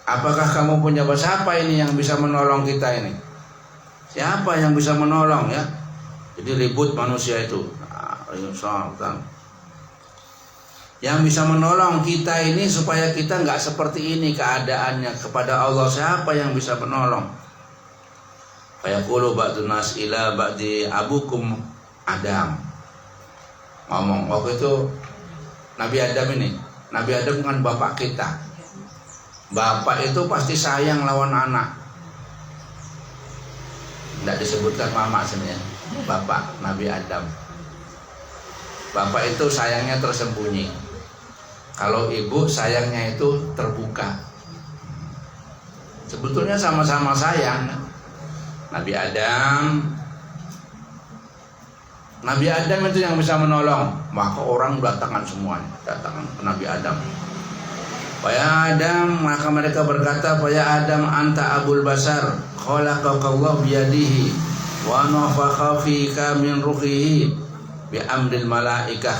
Apakah kamu punya siapa ini yang bisa menolong kita ini? Siapa yang bisa menolong ya? Jadi ribut manusia itu. Yang bisa menolong kita ini supaya kita nggak seperti ini keadaannya, kepada Allah siapa yang bisa menolong? Fayaqulu ba'dun nas ila ba'di abukum Adam. Ngomong waktu itu Nabi Adam ini. Nabi Adam kan bapak kita. Bapak itu pasti sayang lawan anak. Tidak disebutkan mama sebenarnya. Bapak Nabi Adam. Bapak itu sayangnya tersembunyi. Kalau ibu sayangnya itu terbuka. Sebetulnya sama-sama sayang. Nabi Adam itu yang bisa menolong. Maka orang datangkan semuanya, datangkan ke Nabi Adam. Ya Adam, maka mereka berkata, ya Adam anta abul basar, khalaqakallahu biyadihi wa nafakha fika min ruhihi bi amril malaikah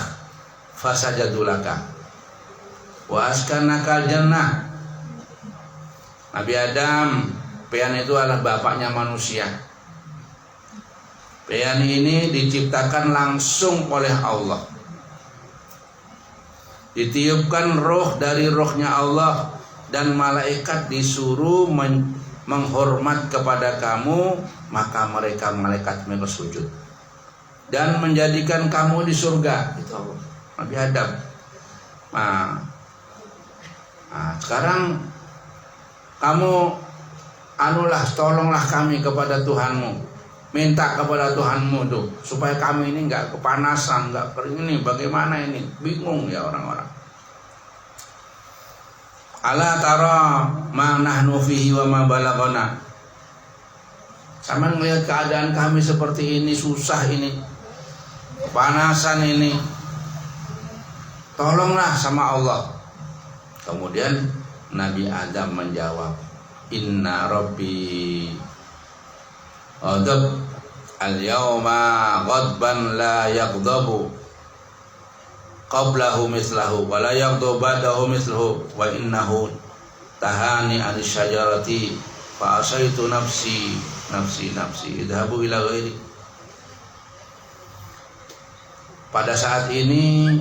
fasajadulaka wa askanaka jannah. Nabi Adam, pian itu adalah bapaknya manusia. Pian ini diciptakan langsung oleh Allah. Ditiupkan roh dari rohnya Allah, dan malaikat disuruh menghormat kepada kamu, maka malaikat bersujud dan menjadikan kamu di surga. Itu Allah, Nabi Adam. Nah, sekarang kamu tolonglah kami kepada Tuhanmu. Minta kepada Tuhanmu tuh supaya kami ini nggak kepanasan, nggak kering ini. Bagaimana ini? Bingung ya orang-orang. Ala tara ma nahnu fihi wa ma balagana. Sama melihat keadaan kami seperti ini, susah ini, kepanasan ini. Tolonglah sama Allah. Kemudian Nabi Adam menjawab, Inna Rabbi ghadab al-yawma ghadban la yaghdabu qablahu mislahu wa la yaghdabu ba'dahu mislahu wa innahu tahani al-syajarati fa asaitu nafsi idhabu ila ghairi. Pada saat ini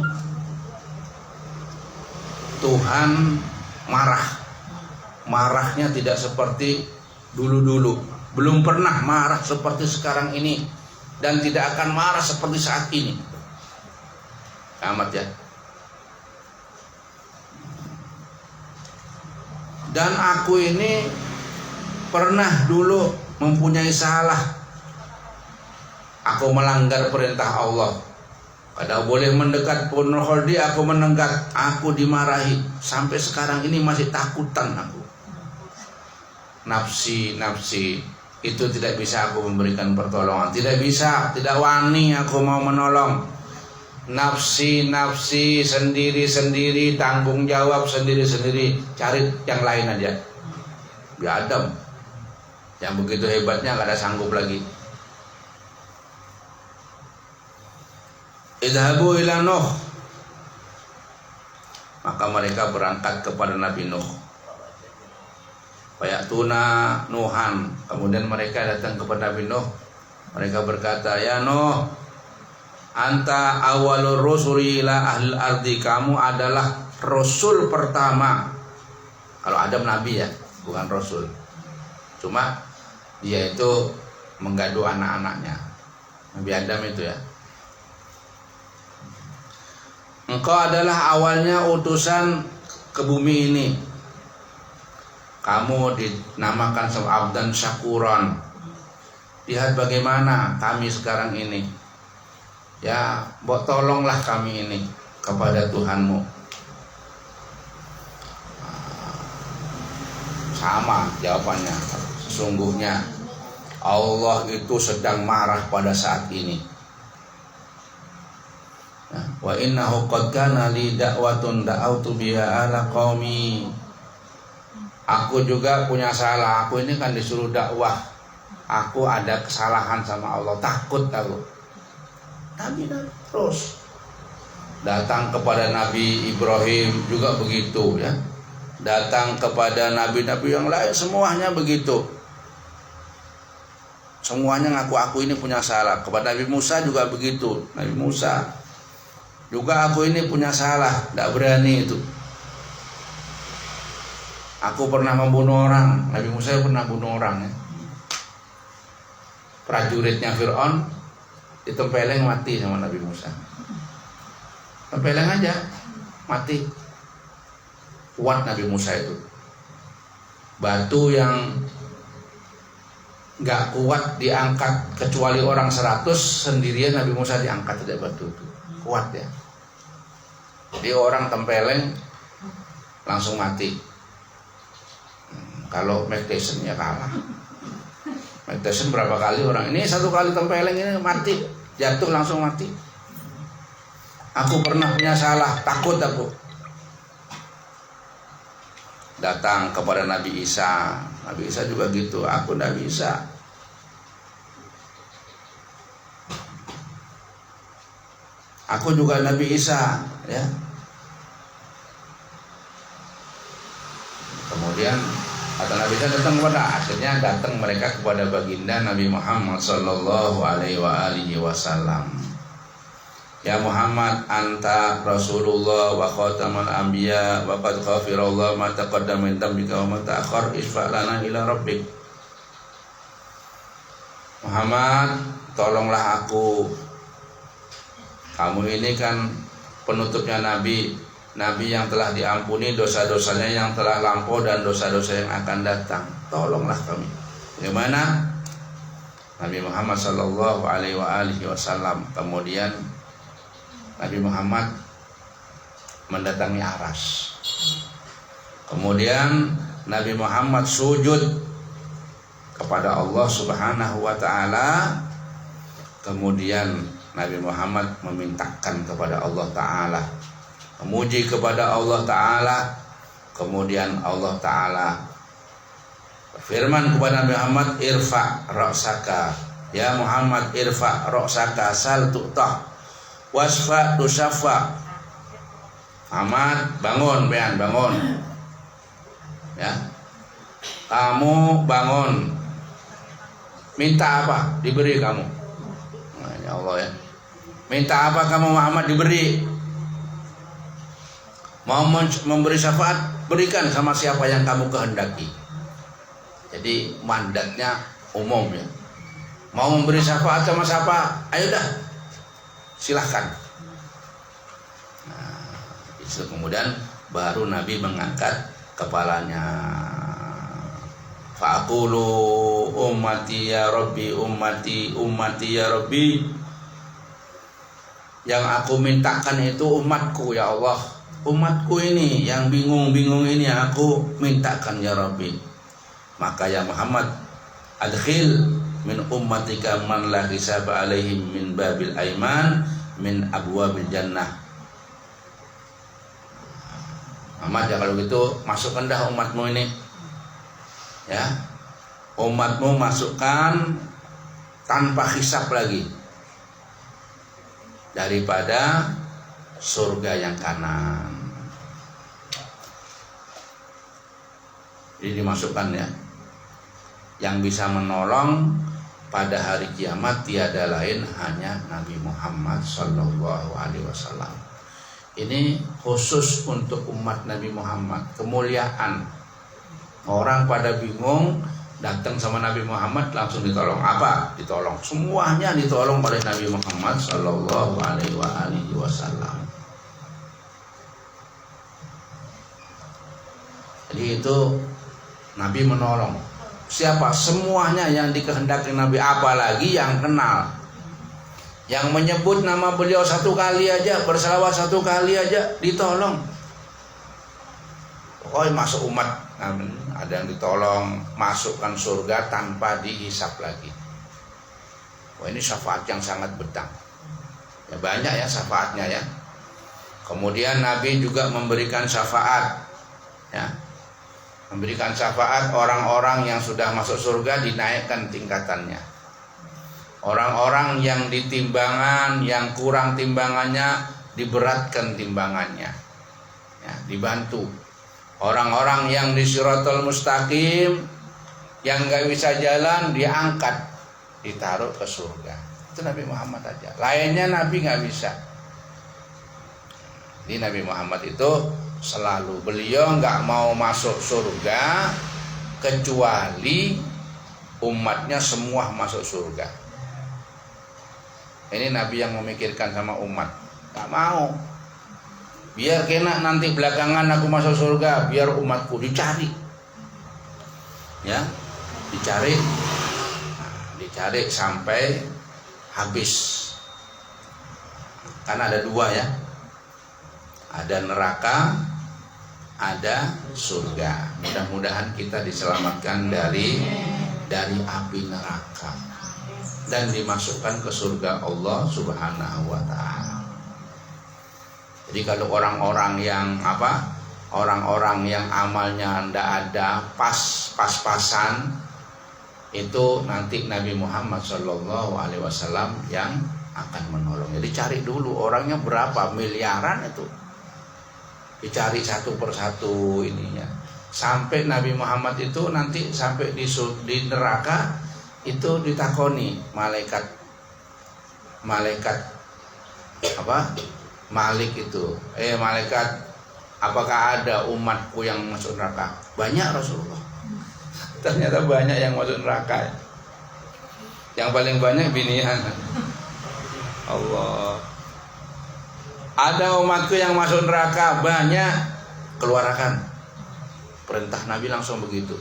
Tuhan marahnya tidak seperti dulu-dulu. Belum pernah marah seperti sekarang ini, dan tidak akan marah seperti saat ini. Amat ya. Dan aku ini pernah dulu mempunyai salah. Aku melanggar perintah Allah. Kada boleh mendekat pohon khuldi, aku mendekat, aku dimarahi. Sampai sekarang ini masih takutan aku. Nafsi itu tidak bisa aku memberikan pertolongan, tidak bisa, tidak wani aku mau menolong. Nafsi sendiri, tanggung jawab sendiri, cari yang lain aja. Bi Adam yang begitu hebatnya gak ada sanggup lagi. Idhabu ila Nuh, maka mereka berangkat kepada Nabi Nuh. Fayatuna Nuhan, kemudian mereka datang kepada Nabi Nuh. Mereka berkata, ya Nuh, anta awalur rusuli ila ahlil ardi, kamu adalah rasul pertama. Kalau Adam nabi ya, bukan rasul. Cuma dia itu menggaduh anak-anaknya. Nabi Adam itu ya. Engkau adalah awalnya utusan ke bumi ini. Kamu dinamakan sebagai abdan syakuran. Lihat bagaimana kami sekarang ini. Ya, tolonglah kami ini kepada Tuhanmu. Sama jawabannya. Sesungguhnya Allah itu sedang marah pada saat ini. Wa innahu qad kana li da'watun da'autu biha ala qaumi. Aku juga punya salah. Aku ini kan disuruh dakwah. Aku ada kesalahan sama Allah. Takut aku. Nabi terus datang kepada Nabi Ibrahim juga begitu ya. Datang kepada nabi-nabi yang lain semuanya begitu. Semuanya ngaku aku ini punya salah. Kepada Nabi Musa juga begitu. Nabi Musa juga aku ini punya salah, tidak berani itu. Aku pernah membunuh orang. Nabi Musa pernah bunuh orang ya. Prajuritnya Fir'aun ditempeleng mati sama Nabi Musa. Tempeleng aja mati. Kuat Nabi Musa itu. Batu yang gak kuat diangkat kecuali orang 100, sendirian Nabi Musa diangkat dari batu itu. Kuat ya. Jadi orang tempeleng langsung mati. Kalau Mike Tyson ya kalah. Mike Tyson berapa kali orang ini, 1 kali tempeleng ini mati, jatuh langsung mati. Aku pernah punya salah, takut aku. Datang kepada Nabi Isa. Nabi Isa juga gitu, aku tidak bisa. Aku juga Nabi Isa ya. Kemudian kata Nabi Isa datang akhirnya datang mereka kepada baginda Nabi Muhammad sallallahu alaihi wasallam. Ya Muhammad, anta Rasulullah wa khatamal anbiya wa qad ghafirallahu ma taqaddama min dhanbika wa ma ta'akhkhar, isfa' lana ila rabbik. Muhammad, tolonglah aku. Kamu ini kan penutupnya nabi, nabi yang telah diampuni dosa-dosanya yang telah lampau dan dosa-dosa yang akan datang. Tolonglah kami. Bagaimana? Nabi Muhammad sallallahu alaihi wasallam kemudian Nabi Muhammad mendatangi Aras. Kemudian Nabi Muhammad sujud kepada Allah Subhanahu wa taala. Kemudian Nabi Muhammad memintakan kepada Allah taala, memuji kepada Allah taala. Kemudian Allah taala berfirman kepada Nabi Muhammad, irfa ra'saka. Ya Muhammad, irfa ra'saka, sal tu'tah, wasfa tusaffa. Ahmad, bangun, bangun. Ya. Kamu bangun. Minta apa? Diberi kamu. Nah, ya Allah ya. Minta apa kamu Muhammad? Diberi. Mau memberi syafaat, berikan sama siapa yang kamu kehendaki. Jadi mandatnya umum ya. Mau memberi syafaat sama siapa? Ayo dah. Silahkan. Nah, itu kemudian baru Nabi mengangkat kepalanya. Faqulu ummati ya Rabbi, ummati ya Rabbi. Yang aku mintakan itu umatku ya Allah. Umatku ini yang bingung-bingung ini aku mintakan ya Rabbi. Maka ya Muhammad, adkhil min ummatika man la hisaba alaihim min babil aiman min abwabil jannah. Muhammad ya kalau gitu masukkan dah umatmu ini ya, umatmu masukkan tanpa hisab lagi daripada surga yang kanan. Jadi dimasukkan ya, yang bisa menolong pada hari kiamat tiada lain hanya Nabi Muhammad sallallahu alaihi wasallam. Ini khusus untuk umat Nabi Muhammad, kemuliaan. Orang pada bingung, datang sama Nabi Muhammad langsung ditolong. Apa? Ditolong. Semuanya ditolong oleh Nabi Muhammad sallallahu alaihi wasallam. Jadi itu Nabi menolong. Siapa? Semuanya yang dikehendaki Nabi, apalagi yang kenal. Yang menyebut nama beliau satu kali aja, berselawat satu kali aja, ditolong. Pokoknya masuk umat, ada yang ditolong, masukkan surga tanpa dihisap lagi. Wah, ini syafaat yang sangat betang. Ya, banyak ya syafaatnya ya. Kemudian Nabi juga memberikan syafaat, ya. Memberikan syafaat orang-orang yang sudah masuk surga dinaikkan tingkatannya. Orang-orang yang di timbangan, yang kurang timbangannya diberatkan timbangannya, ya, dibantu. Orang-orang yang di Shiratal Mustaqim yang gak bisa jalan diangkat, ditaruh ke surga. Itu Nabi Muhammad aja. Lainnya Nabi gak bisa. Ini Nabi Muhammad itu selalu, beliau nggak mau masuk surga kecuali umatnya semua masuk surga. Ini Nabi yang memikirkan sama umat, nggak mau. Biar kena nanti belakangan aku masuk surga, biar umatku dicari, ya, dicari, dicari sampai habis. Karena ada dua ya, ada neraka, ada surga. Mudah-mudahan kita diselamatkan dari api neraka dan dimasukkan ke surga Allah Subhanahu wa taala. Jadi kalau orang-orang yang orang-orang yang amalnya ndak ada, pas-pasan, itu nanti Nabi Muhammad sallallahu alaihi wasallam yang akan menolong. Jadi cari dulu orangnya berapa, miliaran itu. Dicari satu persatu ininya, sampai Nabi Muhammad itu nanti sampai di neraka itu ditakoni malaikat Malik itu, malaikat, apakah ada umatku yang masuk neraka? Banyak Rasulullah. Ternyata banyak yang masuk neraka. Yang paling banyak binian. Allah. Ada umatku yang masuk neraka, banyak, keluarkan. Perintah Nabi langsung begitu.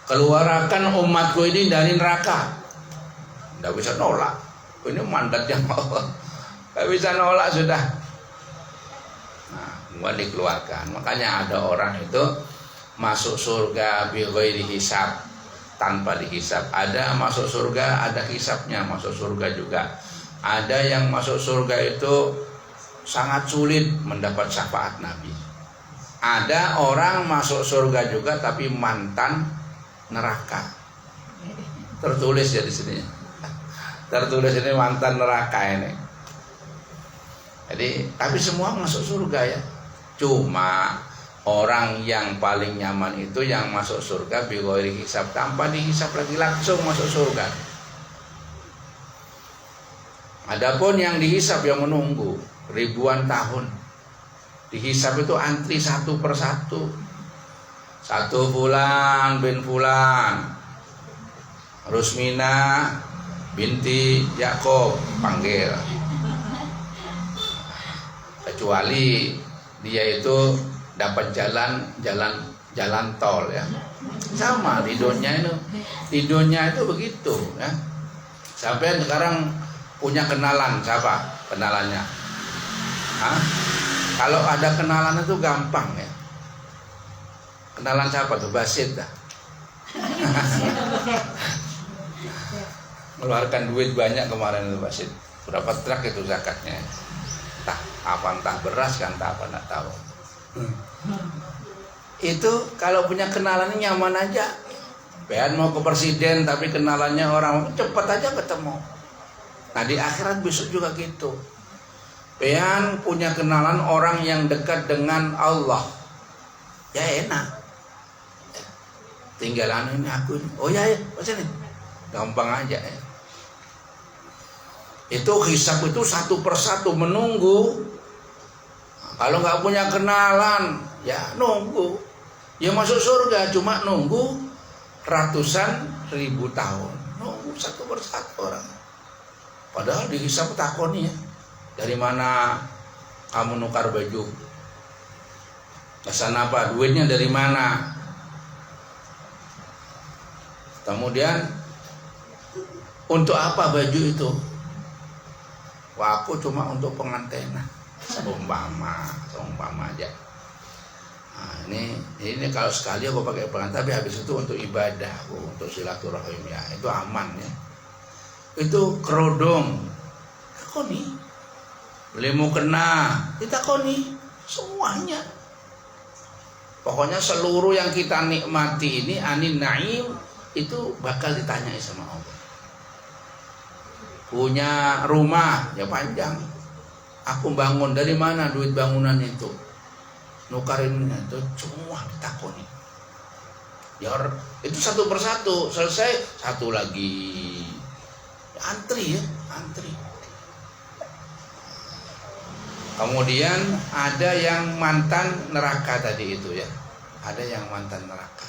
Keluarkan umatku ini dari neraka. Tidak bisa nolak. Ini mandat yang Allah. Tidak bisa nolak sudah. Nah, kemudian dikeluarkan. Makanya ada orang itu masuk surga bighairi hisab, tanpa dihisab. Ada masuk surga, ada hisabnya, masuk surga juga. Ada yang masuk surga itu sangat sulit mendapat syafaat Nabi. Ada orang masuk surga juga tapi mantan neraka. Tertulis ya di sini. Tertulis ini mantan neraka ini. Jadi, tapi semua masuk surga ya. Cuma orang yang paling nyaman itu yang masuk surga bighairi hisab, tanpa dihisab lagi, langsung masuk surga. Adapun yang dihisab yang menunggu ribuan tahun, dihisab itu antri satu persatu. Satu Fulan bin Fulan, Rusmina binti Yakob, panggil. Kecuali dia itu dapat jalan tol ya. Sama di dunia itu begitu ya. Sampai sekarang punya kenalan, siapa kenalannya? Hah? Kalau ada kenalan itu gampang ya. Kenalan siapa tuh? Basit dah. Mengeluarkan duit banyak kemarin itu Basit. Berapa truk itu zakatnya? Entah beras kan, entah apa, nggak tahu. Itu kalau punya kenalan nyaman aja. Pengen mau ke presiden tapi kenalannya orang, cepat aja ketemu. Nah di akhirat besok juga gitu. Pengen punya kenalan orang yang dekat dengan Allah, ya enak. Tinggalan ini aku ini. Oh ya, sini. gampang aja ya. Itu hisab itu satu persatu menunggu. Kalau nggak punya kenalan, ya nunggu. Ya masuk surga cuma nunggu ratusan ribu tahun. Nunggu satu persatu orang. Padahal dihisab takoni ya. Dari mana kamu nukar baju? Pesan apa? Duitnya dari mana? Kemudian untuk apa baju itu? Wah, aku cuma untuk pengantenan. Seumpama aja. Nah, ini kalau sekali aku pakai pengantin, tapi habis itu untuk ibadah, untuk silaturahim ya, itu aman ya. Itu kerodong, takoni, belimu kena, ditakoni semuanya. Pokoknya seluruh yang kita nikmati ini anin naim itu bakal ditanyai sama Allah. Punya rumah ya panjang. Aku bangun dari mana duit bangunan itu? Nukarinnya itu semua ditakoni. Ya itu satu persatu selesai satu lagi. Antri ya, antri. Kemudian ada yang mantan neraka tadi itu ya. Ada yang mantan neraka.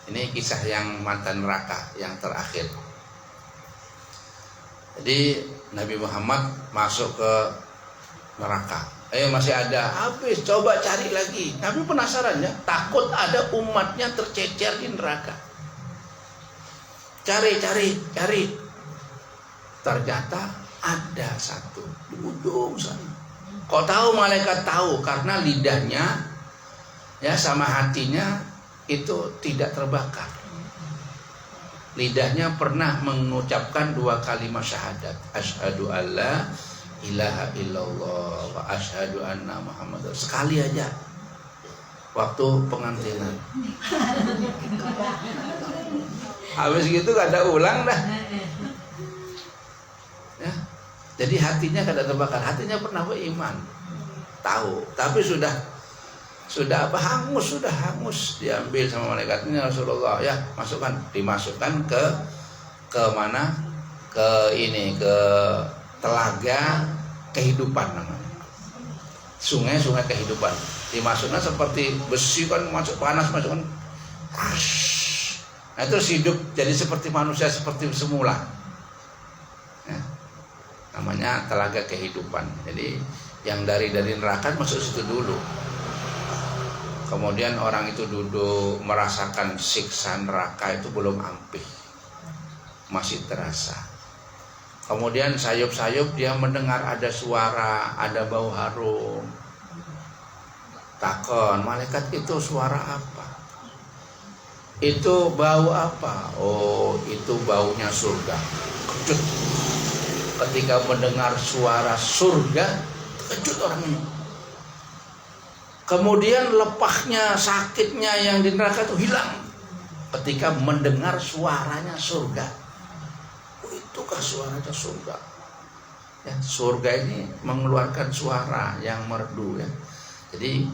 Ini kisah yang mantan neraka yang terakhir. Jadi Nabi Muhammad masuk ke neraka. Masih ada, habis coba cari lagi. Nabi penasaran ya, takut ada umatnya tercecer di neraka. Cari. Ternyata ada satu di ujung sana. Kok tahu? Malaikat tahu karena lidahnya ya sama hatinya itu tidak terbakar. Lidahnya pernah mengucapkan 2 kalimat syahadat. Asyhadu alla ilaha illallah wa asyhadu anna Muhammadar. Sekali aja waktu pengantinan. Habis gitu gak ada ulang dah. Ya. Jadi hatinya kada terbakar. Hatinya pernah beriman, tahu, tapi sudah hangus, diambil sama malaikatnya Rasulullah ya, dimasukkan ke mana? Ke telaga kehidupan namanya. Sungai kehidupan. Dimasukkan seperti besi kan, masuk panas, masukkan. Nah, terus hidup jadi seperti manusia seperti semula. Ya. Namanya telaga kehidupan. Jadi yang dari neraka masuk situ dulu. Kemudian orang itu duduk merasakan siksa neraka itu belum ampih, masih terasa. Kemudian sayup-sayup dia mendengar ada suara, ada bau harum. Takon, malaikat itu suara apa? Itu bau apa? Oh, itu baunya surga. Kejut. Ketika mendengar suara surga, terkejut orang ini. Kemudian lepahnya, sakitnya yang di neraka itu hilang ketika mendengar suaranya surga. Oh, itukah suaranya surga? Ya, surga ini mengeluarkan suara yang merdu ya. Jadi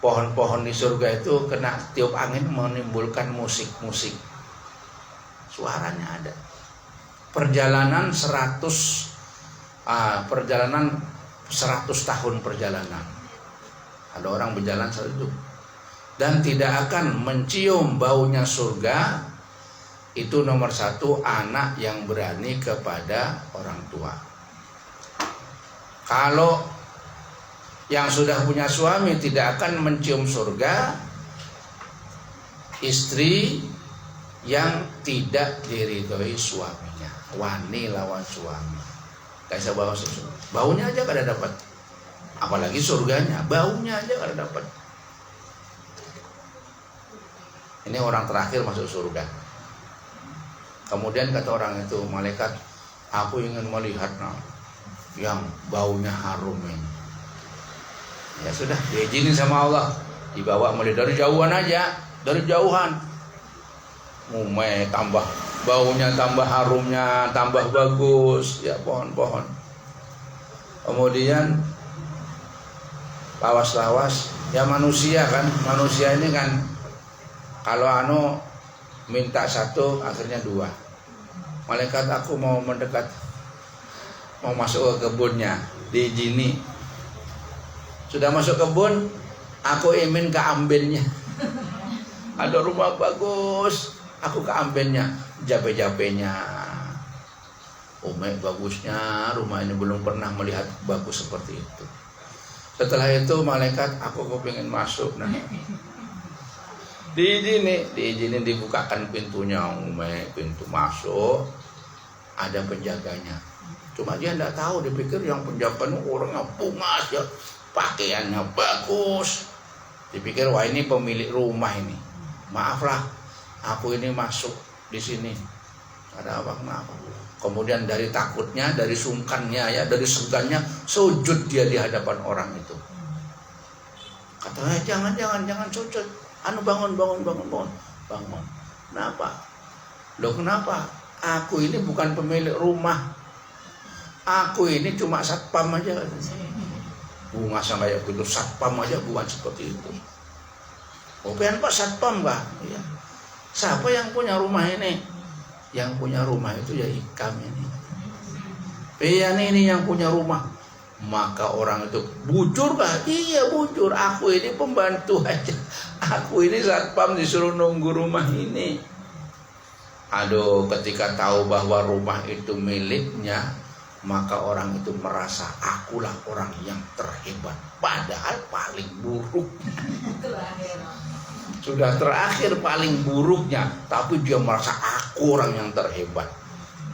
pohon-pohon di surga itu kena tiup angin menimbulkan musik-musik. Suaranya ada. Perjalanan 100 tahun perjalanan. Ada orang berjalan 100 dan tidak akan mencium baunya surga. Itu nomor 1, anak yang berani kepada orang tua. Kalau yang sudah punya suami tidak akan mencium surga, istri yang tidak diridhoi suaminya, wani lawan suami. Kayak bawa susu, baunya aja kada dapat, apalagi surganya, baunya aja kada dapat. Ini orang terakhir masuk surga. Kemudian kata orang itu, malaikat, aku ingin melihat yang baunya harum ini. Ya sudah, diizinin sama Allah, dibawa mulai dari jauhan aja, dari jauhan. Mumai tambah baunya, tambah harumnya, tambah bagus ya, pohon-pohon. Kemudian lawas-lawas ya, manusia kan, manusia ini kan kalau minta 1 akhirnya 2. malaikat aku mau mendekat, mau masuk ke kebunnya, diizini. Sudah masuk kebun, aku ingin ke ambennya. Ada rumah bagus, aku ke ambennya, jape-japenya. Bagusnya rumah ini, belum pernah melihat bagus seperti itu. Setelah itu malaikat, aku pengen masuk. Nah, diizini dibukakan pintunya, pintu masuk, ada penjaganya. Cuma dia tidak tahu, dipikir yang penjaganya orangnya pungas ya, pakaiannya bagus. Dipikir wah ini pemilik rumah ini. Maaflah, aku ini masuk di sini. Ada apa kenapa? Kemudian dari takutnya, dari sungkannya ya, dari segannya, sujud dia di hadapan orang itu. Katanya jangan sujud. Bangun. Kenapa? Loh kenapa? Aku ini bukan pemilik rumah. Aku ini cuma satpam aja. Bunga sama kayak gitu, satpam aja bukan seperti itu. Pengen Pak satpam Pak? Iya. Siapa yang punya rumah ini? Yang punya rumah itu ya Ikam ini. Pian ini yang punya rumah. Maka orang itu bujur Pak? Iya bujur. Aku ini pembantu aja. Aku ini satpam disuruh nunggu rumah ini. Aduh, ketika tahu bahwa rumah itu miliknya, maka orang itu merasa akulah orang yang terhebat. Padahal paling buruk. Sudah terakhir paling buruknya, tapi dia merasa aku orang yang terhebat.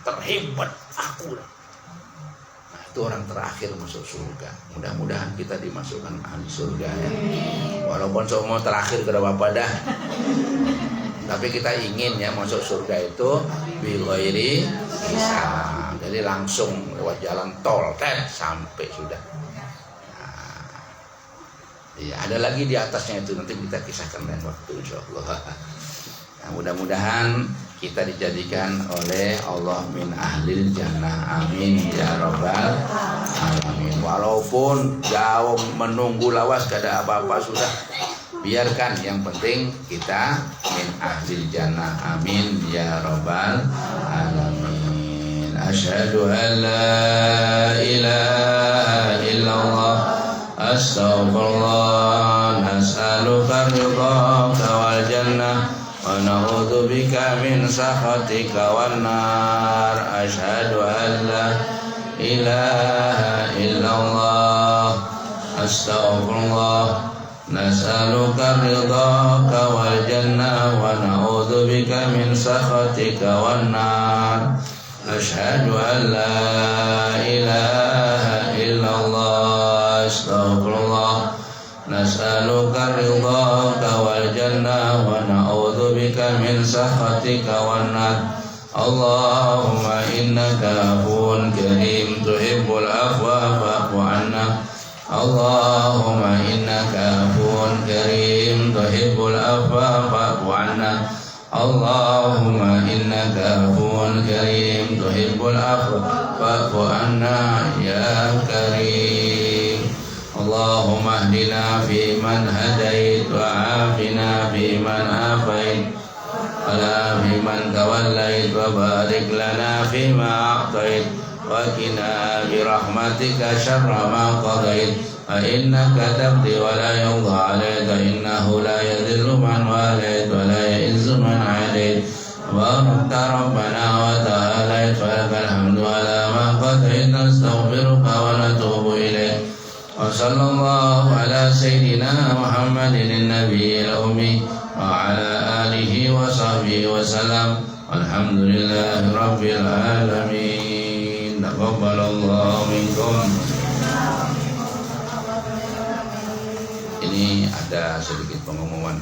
Terhebat aku. Nah, itu orang terakhir masuk surga. Mudah-mudahan kita dimasukkan ahli surga ya. Walaupun semua terakhir ke apa dah. Tapi kita ingin ya masuk surga itu bighairi hisab. Jadi langsung lewat jalan tol sampai sudah. Iya, ada lagi di atasnya itu, nanti kita kisahkan lain waktu insyaallah. Nah, mudah-mudahan kita dijadikan oleh Allah min ahlil jannah. Amin ya rabbal alamin. Walaupun jauh menunggu lawas gak ada apa-apa sudah. Biarkan, yang penting kita min ahlil jannah. Amin ya rabbal alamin. Asyhadu an la ilaha illallah astaghfirullah, nas'aluka ridhaka wal jannah wa na'udzu bika min sakhatika wan nar. Asyhadu an la ilaha illallah astaghfirullah, nas'aluka ridhaka wal jannah wa na'udzu bika min sakhatika wan nar. Asyhadu an la ilaha illallah astaghfirullah, nas'aluka ridhaka wal jannah wa na'udzu bika min sakhatika wan nar. Allahumma innaka afuwwun karim tuhibbul afwa fa'fu 'anna. Allahumma innaka afuwwun karim tuhibbul afwa fa'fu 'anna. Allahumma innaka afuwwun karim tuhibbul afwa fa'fu 'anna ya karim. Allahumma ihdina fi man hadait wa 'afina fi man afait wa la fi man tawallait wa barik lana fi ma a'tait wa qina bi rahmatika syarra ma qadait fa innaka taqdi wa la yuqda 'alaika innahu la yadhillu man walait wa la yu'izzu man 'adait wa anta rabbana wa ta'ala falakal hamdu ala ma qadaita astaghfiruka wa natubu ilaik. Wa sallallahu ala sayyidina Muhammadin nabiyil ummi wa ala alihi wa sahbihi wa salam. Alhamdulillahi rabbil alamin. Taqabbalallahu minkum. Ini ada sedikit pengumuman.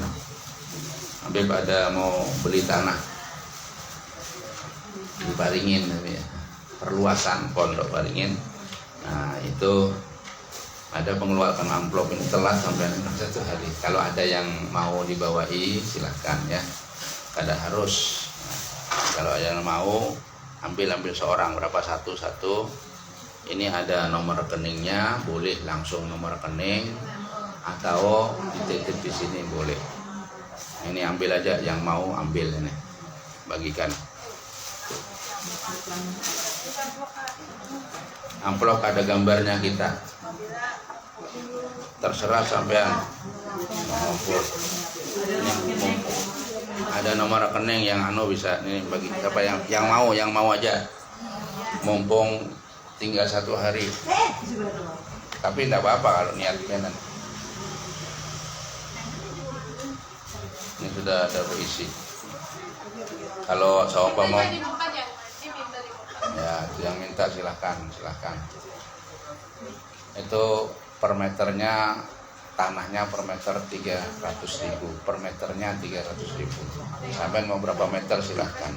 Habib ada mau beli tanah di Paringin ya. Perluasan Pondok Paringin. Nah, itu ada pengeluaran amplop ini telat sampai 1 hari. Kalau ada yang mau dibawai silahkan ya. Kada harus. Nah, kalau yang mau ambil seorang berapa satu. Ini ada nomor rekeningnya, boleh langsung nomor rekening atau dititip di sini boleh. Ini ambil aja yang mau ambil ini. Bagikan. Amplop ada gambarnya kita. Terserah sampean ngumpul. Ada nomor rekening yang bisa ini bagi siapa yang mau aja. Mumpung tinggal 1 hari. Tapi tidak apa-apa kalau niat penan. Ini sudah ada berisi. Kalau seumpama ya yang minta silahkan. Itu per meternya, tanahnya per meter 300.000, per meternya 300.000. Sampai mau berapa meter silahkan.